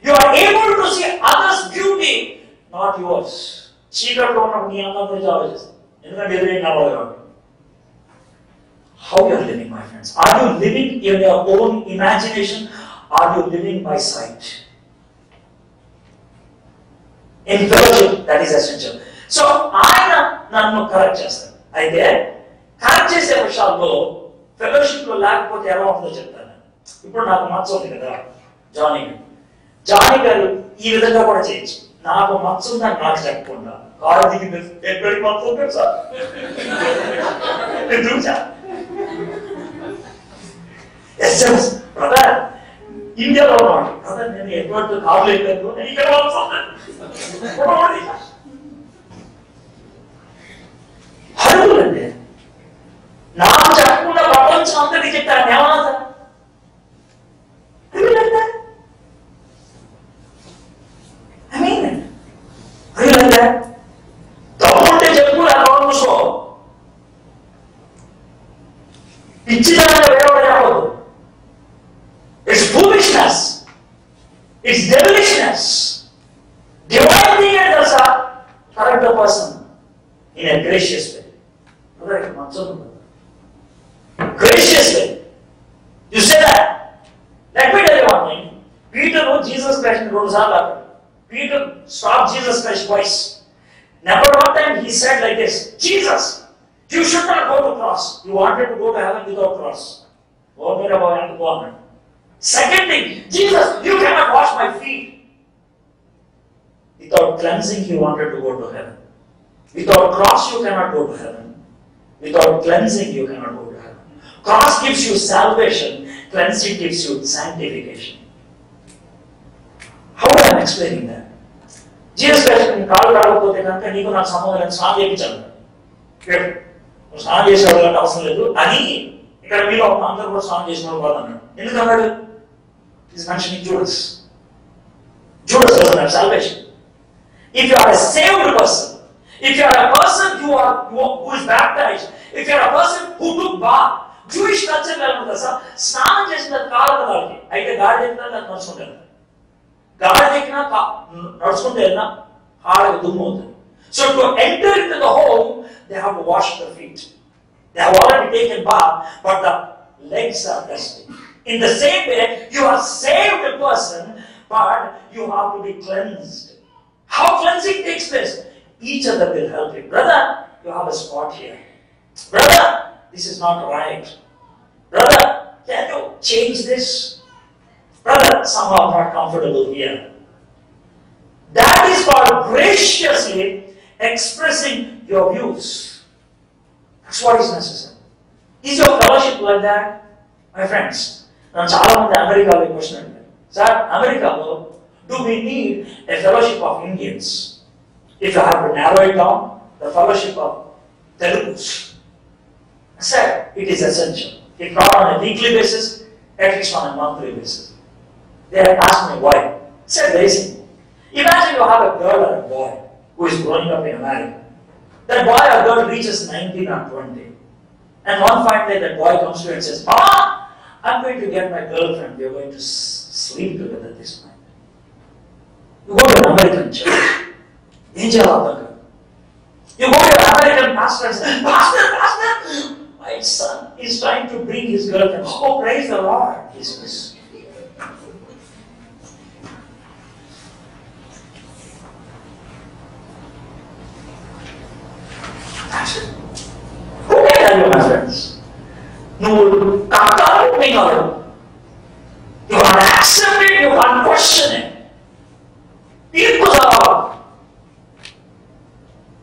You are able to see others' beauty, not yours. చీకట్లో ఉన్నప్పుడు నీ అందం గురించి ఆలోచిస్తాను, ఎందుకంటే ఎదురే కనబడదు. How you are living, my friends? Are you living in your own imagination? Are you living by sight? In fellowship, that is essential. So, ఆయన నన్ను కరెక్ట్ చేస్తాను. అయితే కరెక్ట్ చేసే విషయాల్లో ఫెలోషిప్ లో లేకపోతే ఎలా ఉంటుందో చెప్తాను. ఇప్పుడు నాకు మచ్చ ఉంది కదా, జానీ గారు ఈ విధంగా కూడా చేయొచ్చు. నాకు మచ్చ ఉందని నాకు చెప్పకుండా కారు దిగి ఎక్కడికి మచ్చ ఉంది సార్ ఎస్ఎంఎస్ బ్రదర్ ఇండియాలో ఉన్నాడు, బ్రదర్ నేను ఎటువంటి కారు లేదు, నేను ఇక్కడ అడుగులండి. నాకు చెప్పకుండా ప్రపంచం అంతటి చెప్పాను, ఏమన్నా సార్ తమ్ముంటే చెప్పు, లేకపోతే చూసుకో. పిచ్చిదాన్ని వేరే చెప్పదు. It's foolishness, it's devilishness. Divine thing ఏంటి తెలుసా? Correct the person in a gracious way. Gracious way. You say that. Let me tell you one thing. Peter wrote Jesus Christ in Rosala. Peter stopped Jesus Christ twice. Never one time he said like this, Jesus, you should not go to cross. You wanted to go to heaven without cross. Second thing, Jesus, you cannot wash my feet. Without cleansing, you wanted to go to heaven. Without cross, you cannot go to heaven. Without cleansing, you cannot go to heaven. Cross gives you salvation, cleansing gives you sanctification. How am I explaining that? Jesus Christ, you call it out, you can not somehow and start each other. స్నానం చేసేవాళ్ళంటే అవసరం లేదు అని ఇక్కడ మీలో అందరూ కూడా స్నానం చేసిన వాళ్ళు కాదన్నాడు. ఎందుకన్నాడు? Is mentioning Judas. Judas doesn't have salvation. If you are a saved person, if you are a person who is baptized, if you are a person who took bath, Jewish culture ఎలా ఉంటుంది sir? స్నానం చేసిన కాదు కదా వాళ్ళకి. అయితే గాడి ఎక్కినా దాన్ని నడుచుకుంటారు. గాడి ఎక్కినా నడుచుకుంటే వెళ్ళినా హాడకి దుమ్ము అవుతుంది. So to enter into the home, they have to wash their feet. They have already taken bath, but the legs are dusty. In the same way, you are saved person, but you have to be cleansed. How cleansing takes place? Each other will help you. Brother, you have a spot here. Brother, this is not right. Brother, can you change this? Brother, somehow I'm not comfortable here. That is called graciously expressing your views. That's what is necessary. Is your fellowship like that? My friends, now chala mandi America question. Sir, America, do we need a fellowship of Indians? If you have to narrow it down, the fellowship of Telugus. Sir, it is essential. If not on a weekly basis, at least on a monthly basis. They have asked me why. Said very simple. Imagine you have a girl or a boy who is growing up in America. That boy or girl reaches 19 or 20. And one fine day that boy comes to you and says, Mama, I'm going to get my girlfriend. We are going to sleep together this night. You go to an American church. You go to an American pastor and say, Pastor, my son is trying to bring his girlfriend. Oh, praise the Lord. He says, who can tell you, my friends? No, you can't accept it, you can't question it. People are.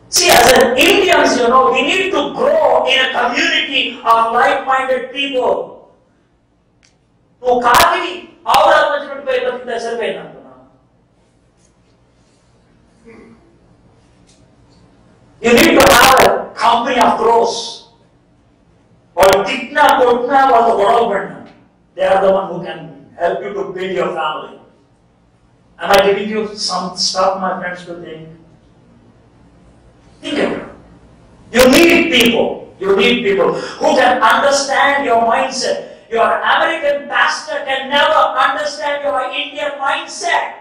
See, as an Indians, we need to grow in a community of like-minded people. No, Karki, our management paper is a you need to have a company of crows. Or Tikna, Kotna, or the Godalbanda. They are the one who can help you to build your family. Am I giving you some stuff, my friends, to think? Think about it. You need people. You need people who can understand your mindset. Your American pastor can never understand your Indian mindset.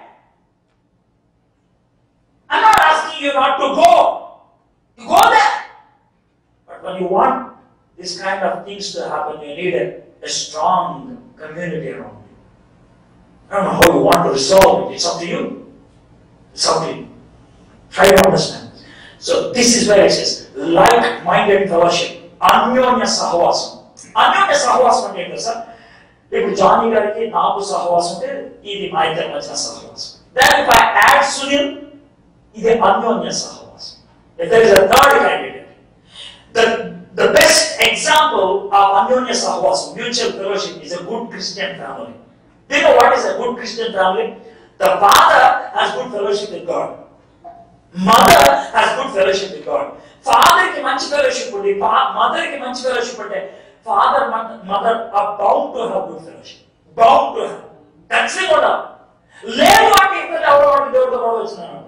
I'm not asking you not to go. You go there. But when you want this kind of things to happen, you need a strong community around you. I don't know how you want to resolve it. It's up to you. It's up to you. Try to understand. So this is where it says, like-minded fellowship. Anyonya sahawasam. Anyonya sahawasam ante ఏంటో sir ఇప్పుడు Johnny గారికి నాకు సహవాసం అంటే ఇది మా ఇద్దరి మధ్య సహవాసం. Then if I add Sunil, ఇది అన్యోన్య సహవాసం. If there is a third candidate, the best example of Anyonya Sahawasam, mutual fellowship, is a good Christian family. Do you know what is a good Christian family? The father has good fellowship with God. Mother has good fellowship with God. Father ki manchi fellowship undi, mother ki manchi fellowship unte, father, mother are bound to have good fellowship. Bound to have. That's it. Ledu ante ikkada avadu దేవుడు కూడా వచ్చినాడు.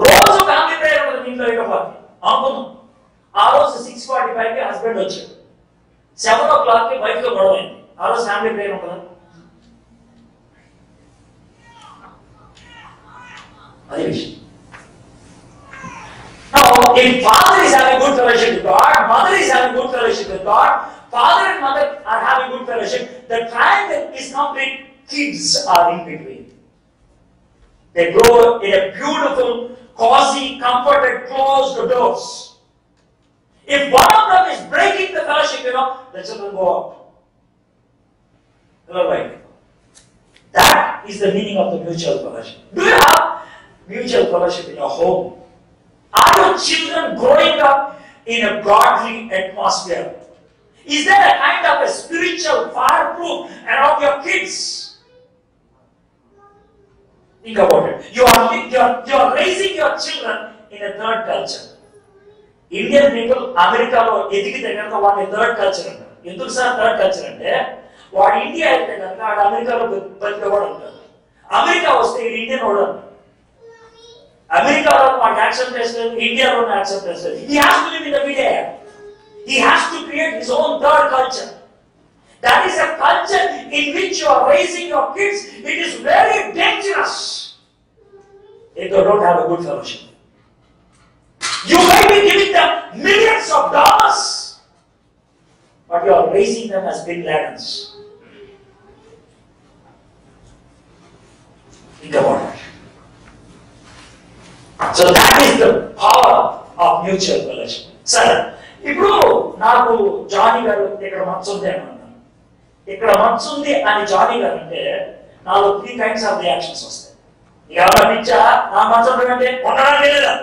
రోజు family prayer ఉంటుంది ఇంట్లో ఇవ్వాలి అనుకుందాం. ఆ రోజు 6:45కి హస్బెండ్ వచ్చాడు, 7 o'clockకి వైఫ్ తో గొడవ అయింది. ఆ రోజు ఫ్యామిలీ ప్రేయర్ ఉంటుందా? అదే విషయం. Now, if father is having good fellowship with God, mother is having good fellowship with God, father and mother are having good fellowship, the triangle is complete. Kids are in between. They grow in a beautiful, cozy, comforted, closed doors. If one of them is breaking the fellowship, the children go out. Right? That is the meaning of the mutual fellowship. Do you have mutual fellowship in your home? Are your children growing up in a godly atmosphere? Is there a kind of a spiritual fireproof around your kids? Think about it. You are raising your children in a third culture. Indian people, America lo edigite ganaka vaani third culture antaru. Enduku sir third culture ante vaadu India ayite ganaka vaadu America lo batikivodu antaru. America vaste Indian odu antaru. America lo vaadu accept chestadu, India lo accept chestadu. He has to live in the middle. He has to create his own third culture. That is a culture in which you are raising your kids. It is very dangerous if they don't have a good fellowship. You may be giving them millions of dollars, but you are raising them as Bin Ladens. Think about it. So that is the power of mutual fellowship. Sir, ఇప్పుడు నాకు Johnny గారు ఇక్కడ మంచుంది అని అన్నాను. ఇక్కడ మంచుంది అని Johnny గారు అంటే నాలో 3 kinds of reactions వస్తాయి. ఎవరు పిచ్చా నా మంచం అంటే ఉండడానికి లేదా,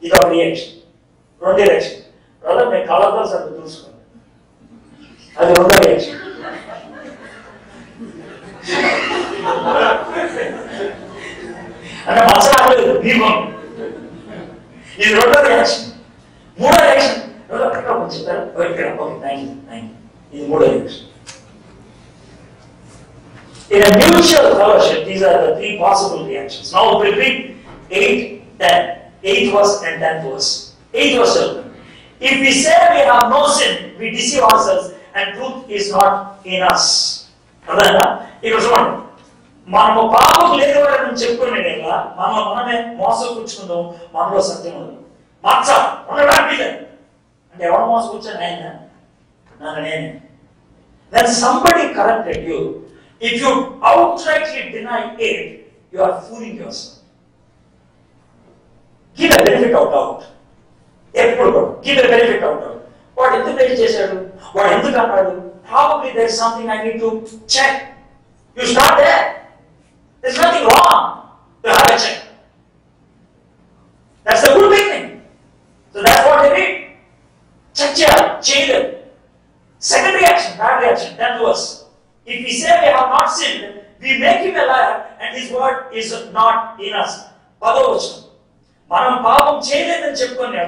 ఇది ఒక రియాక్షన్. 2 రియాక్షన్. బ్రదర్ నేను కళ్ళతో సరిగ్గా చూసుకోండి, అది రెండో రియాక్షన్. అంటే మచ్చలేదు దీపం, ఇది రెండో రియాక్షన్. మూడో రియాక్షన్ చెప్తారు ఇక్కడ, okay thank you thank you, ఇది మూడో reaction. In a mutual fellowship, these are the three possible reactions. Now we read 8, 10. 8 verse and 10 verse. 8 verse. If we say we have no sin, we deceive ourselves and truth is not in us. అర్థమైందా? ఇక్కడ చూడండి, మనము పాపం లేదు అని చెప్పుకునే మనమే మోసపుచ్చుకుందాం, మనలో సత్యం ఉంది. మచ్చ ఉండడానికి అంటే ఎవరు మోసపుచ్చాను? ఆయన నన్ను నేనే. When somebody corrected you, if you outrightly deny it, you are fooling yourself. Give a benefit of doubt. ఎప్పుడు give a benefit of doubt. వాడు ఎందుకు పెళ్లి చేశాడు, వాడు ఎందుకు అన్నాడు, probably there is something I need to check. You start there. There's nothing wrong to have a check. That's the good beginning. So that's what they did. Check చేయాలి, చేయలేదు. Second reaction, bad reaction, 10th verse. If we say we have not sinned, we make him a liar and his word is not in us. పదవచనం, మనం పాపం చేయలేదని చెప్పుకునే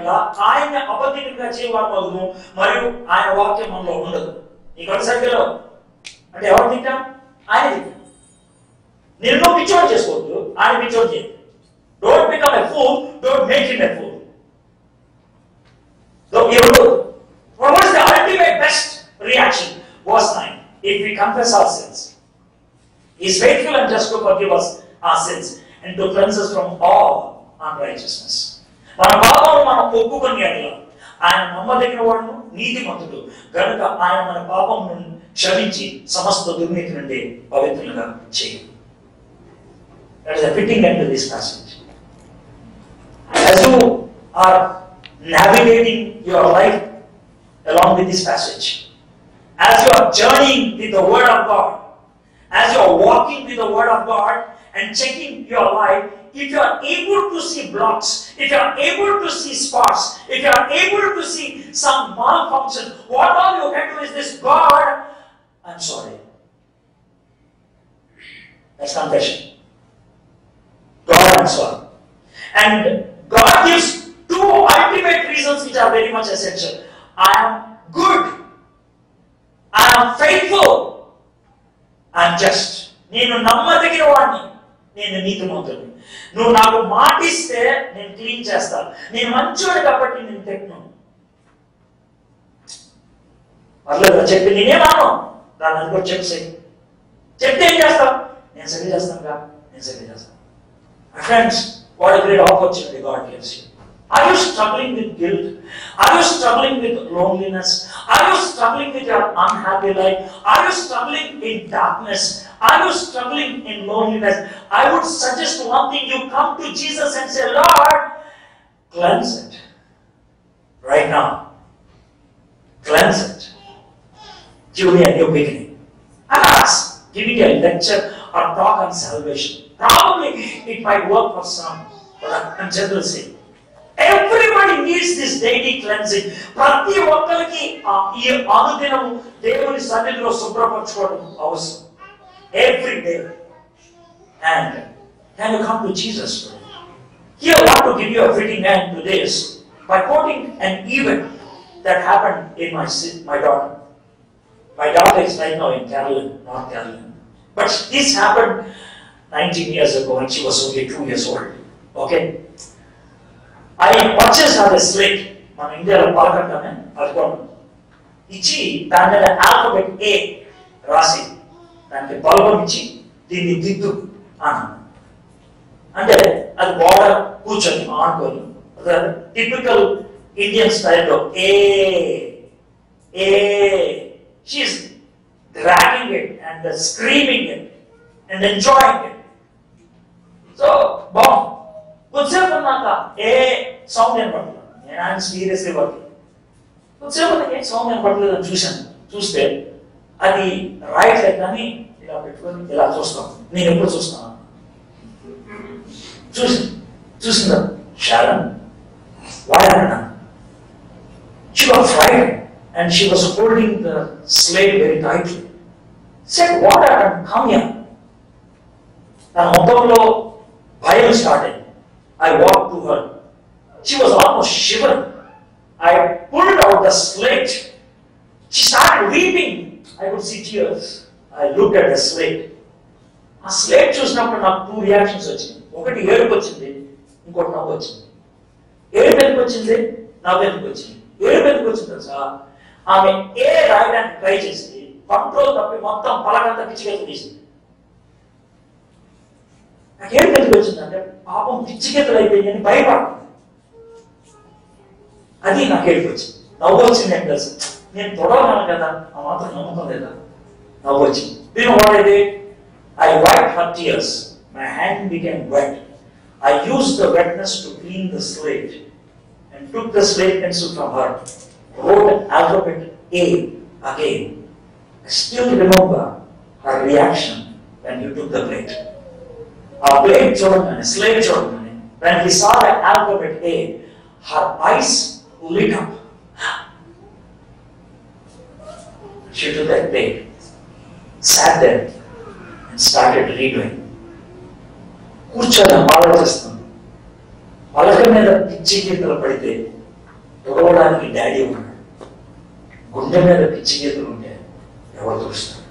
ఆయన అబద్ధికంగా చేయవాడు మరియు ఆయన వాక్యం మనలో ఉండదు. ఈ కొత్త సంఖ్యలో అంటే ఎవరు తింటాం? ఆయన తింటాం. నేను పిచ్చోడు చేసుకోవద్దు, ఆయన పిచ్చోడు చేయదు. Don't become a fool, don't make him a fool. So ఎవరు what is the ultimate best reaction? Verse 9. If we confess our sins, he is faithful and just to forgive us our sins and to cleanse us from all unrighteousness. మన పాపాలను మనం ఒప్పుకొని ఆయన నమ్మదగిన వాడును నీతిమంతుడు గనుక ఆయన మన పాపమును క్షమించి సమస్త దుర్నీతి నుండి పవిత్రంగా చేయు. That is a fitting end to this passage. As you are navigating your life along with this passage, as you are journeying with the Word of God, as you are walking with the Word of God and checking your life, if you are able to see blocks, if you are able to see spots, if you are able to see some malfunction, what all you can do is this: God, I'm sorry. That's confession. God, I'm sorry. And God gives two ultimate reasons which are very much essential. I am good. I am faithful. I am just. నేను నమ్మదగిన వాడిని, నేను నీతిమంతుడిని. నువ్వు నాకు మాటిస్తే నేను clean చేస్తాను. నేను మంచోడు కాబట్టి నేను తిట్టను. పర్లేదు చెప్పి నేనేమాను దాన్ని అనుకో, చెప్తే ఏం చేస్తావు? నేను సరి చేస్తానుగా, నేను సరి చేస్తాను. Friends, what a great opportunity God gives you. Are you struggling with guilt? Are you struggling with loneliness? Are you struggling with your unhappy life? Are you struggling in darkness? Are you struggling in loneliness? I would suggest one thing: you come to Jesus and say, Lord, cleanse it. Right now. Cleanse it. Give me a new beginning. Alas, giving a lecture or talk on salvation. Probably it might work for some, but I'm generally saying, everybody needs this daily cleansing. ప్రతి ఒక్కరికి ఈ అనుదినం దేవుని సన్నిధిలో శుభ్రపరచుకోవడం అవసరం. Every day. And can you come to Jesus today? Here I want to give you a fitting end to this by quoting an event that happened in my daughter. My daughter is right now in Carolina, North Carolina. But this happened 19 years ago when she was only 2 years old. Okay? I purchased her a slate. మన ఇండియాలో పలకంటామే అనుకోండి ఇచ్చి దాని మీద alphabet ఏ రాసి దానికి బల్బం ఇచ్చి దీన్ని దిద్దు అన్నాను. అంటే అది బార్డర్ కూర్చొని ఆనుకొని టిపికల్ ఇండియన్ స్టైల్లో ఏ ఏ she is dragging it and screaming it and enjoying it. So, bomb. కొద్దిసేపు ఉన్నాక ఏ సౌండ్ వినపడలేదు. నేను ఆయన సీరియస్లీ వర్కింగ్. కొద్దిసేపు ఏ సౌండ్ వినపడలేదు అని చూస్తే అది రైట్ లైక్ అని ఇలా పెట్టుకొని ఇలా చూస్తాం. నేను ఎప్పుడు చూస్తాను చూసిందా Sharon వాడన్నా. She She got frightened and she was holding the slate very tightly. Said, what happened? Come here. And మొత్తంలో భయం started. I walked to her. She was almost shivering. I pulled out the slate. She started weeping. I could see tears. I looked at the slate. ఆ slate చూసినప్పుడు నాకు 2 reactions వచ్చింది. ఒకటి ఏడుపు వచ్చింది, ఇంకోటి నవ్వు వచ్చింది. ఏడుపు ఎందుకు వచ్చింది, నవ్వు ఎందుకు వచ్చింది? ఏడుపు ఎందుకు వచ్చింది తెలుసా? ఆమె ఏ రాయడానికి ట్రై చేసి కంట్రోల్ తప్పి మొత్తం పలకంతా పిచ్చికెళ్ళి తీసింది. నాకు ఏడుపు ఎందుకు వచ్చిందంటే పాపం పిచ్చికెత్తలు అయిపోయింది భయపడుతుంది. అది నాకు ఏడుపు వచ్చింది. నవ్వు వచ్చింది అంటే తెలుసు, నేను తొడవగలను కదా, ఆ మాత్రం నమ్మకం లేదా? నవ్వు వచ్చింది. You know what I did? I wiped her tears. My hand became wet. I used the wetness to clean the slate and took the slate pencil from her, wrote alphabet A again. I still remember her reaction when you took the plate. Our plate children, slate children, when he saw the alphabet A, her eyes lit up. She took that plate, sat there, and started redoing. కూర్చొని ఆలోచిస్తాం. పలక మీద పిచ్చి గీతలు పడితే తుడవడానికి daddy ఉన్నాడు. గుండె మీద పిచ్చి గీతలు ఉంటే ఎవరు తుడుస్తారు?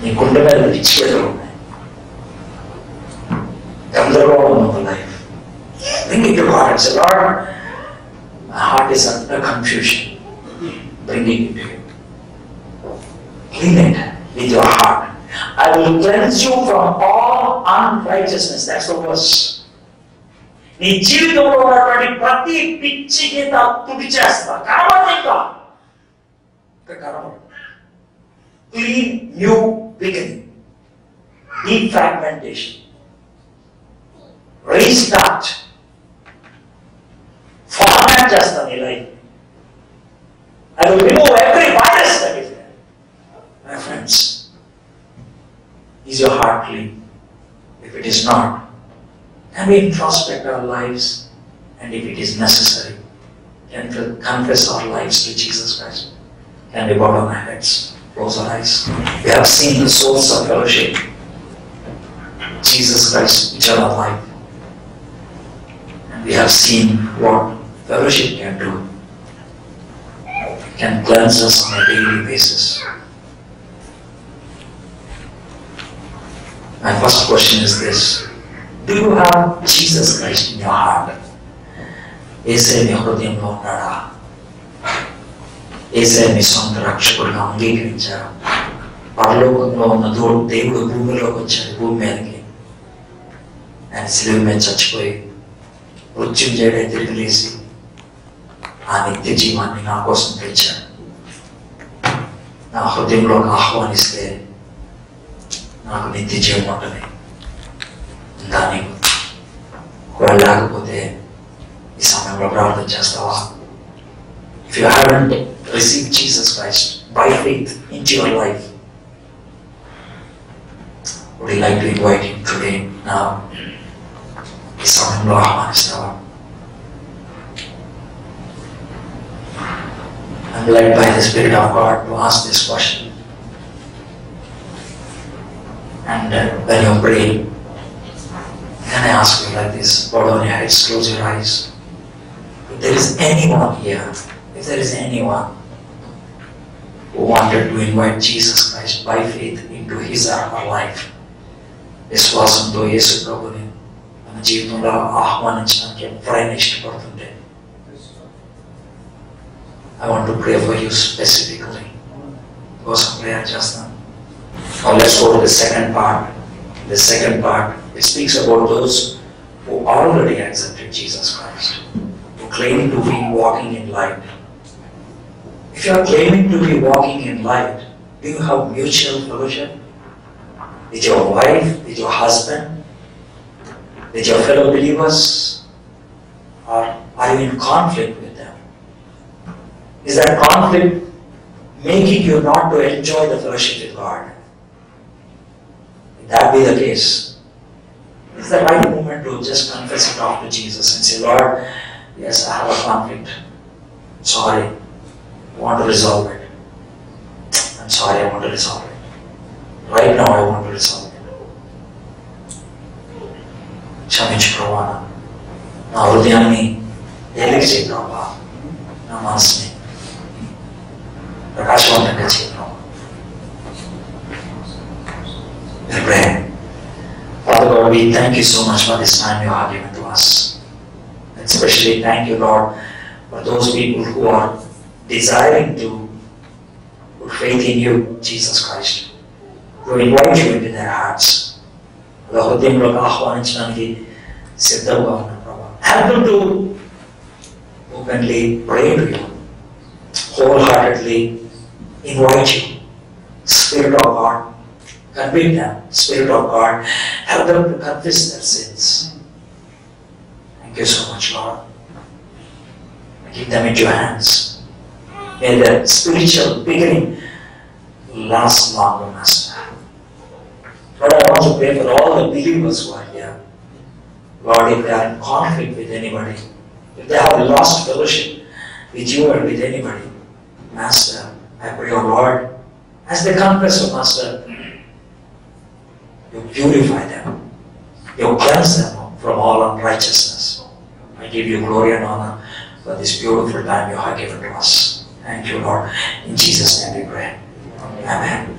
నీ గుండె మీద పిచ్చి గీతలు ఉన్నాయి. గందరగోళం of life. Bring it to God and say, Lord, my heart is under confusion. Bringing it to you. Clean it with your heart. I will cleanse you from all unrighteousness. That's the verse. నీ జీవితంలో ఉన్నటువంటి ప్రతి పిచ్చి గీత తుడిచేస్తా. కనబడి ఇంకా కనబడి. Clean new beginning. Defragmentation. Restart. Format చేస్తా నీ life. I will remove every virus that is there. My friends, is your heart clean? If it is not, can we introspect our lives? And if it is necessary, can we confess our lives to Jesus Christ? Can we bow down our heads, close our eyes? We have seen the source of fellowship, Jesus Christ, eternal life. And we have seen what fellowship can do. Can cleanse us on a daily basis. My first question is this: do you have Jesus Christ in your heart? ఏసే మీ హృదయంలో ఉన్నాడా? ఏసే మీ సొంత రక్షకుడిగా అంగీకరించారా? పరలోకంలో ఉన్న దేవుడు భూమిలోకి వచ్చాడు, భూమి మీదకి. ఆయన శిలువ మీద చచ్చిపోయి మృత్యుంజయుడై తిరిగి లేచి ఆ నిత్య జీవాన్ని నా కోసం తెచ్చాడు. నా హృదయంలోకి ఆహ్వానిస్తే నాకు నిత్య జీవం ఉంటుంది. దాన్ని ఒకవేళ లేకపోతే ఈ సమయంలో ప్రార్థన చేస్తావా? If you haven't received Jesus Christ by faith into your life, would you like to invite him today, now? ఈ సమయంలో ఆహ్వానిస్తావా? I'm led by the Spirit of God to ask this question. And when you pray, can I ask you like this? Bow down your heads, close your eyes. If there is anyone here, if there is anyone who wanted to invite Jesus Christ by faith into his or her life, విశ్వాసంతో యేసు ప్రభుని మన జీవితంలో ఆహ్వానించడానికి ఎవరైనా ఇష్టపడుతుంటే, I want to pray for you specifically. కోసం prayer చేస్తాను. Now let's go to the second part. The second part, it speaks about those who already accepted Jesus Christ, who claim to be walking in light. If you are claiming to be walking in light, do you have mutual fellowship with your wife, with your husband, with your fellow believers? Or are you in conflict with them? Is that conflict making you not to enjoy the fellowship with God? If that be the case, It's the right moment to just confess it off to Jesus and say, Lord, yes, I have a conflict. Sorry, I want to resolve it. I'm sorry, I want to resolve it. Right now, I want to resolve it. క్షమించు ప్రభా, నా హృదయాన్ని తేలిక చేయి ప్రభా, నా మనసుని ప్రకాశవంతంగా చేయి ప్రభా. We pray. Father God, we thank you so much for this time you have given to us. Especially thank you, Lord, for those people who are desiring to put faith in you, Jesus Christ, to invite you into their hearts. The హృదయంలోకి ఆహ్వానించడానికి సిద్ధంగా ఉన్న ప్రభావం. Help them to openly pray to you, wholeheartedly invite you. Spirit of God, convict them. Spirit of God, help them to confess their sins. Thank you so much, Lord. I give them into your hands. May the spiritual beginning last longer, Master. Lord, I want to pray for all the believers who are here. Lord, if they are in conflict with anybody, if they have lost fellowship with you or with anybody, Master, I pray, oh Lord, as they confess, oh Master, you purify them. You cleanse them from all unrighteousness. I give you glory and honor for this beautiful time you have given to us. Thank you, Lord. In Jesus' name we pray. Amen.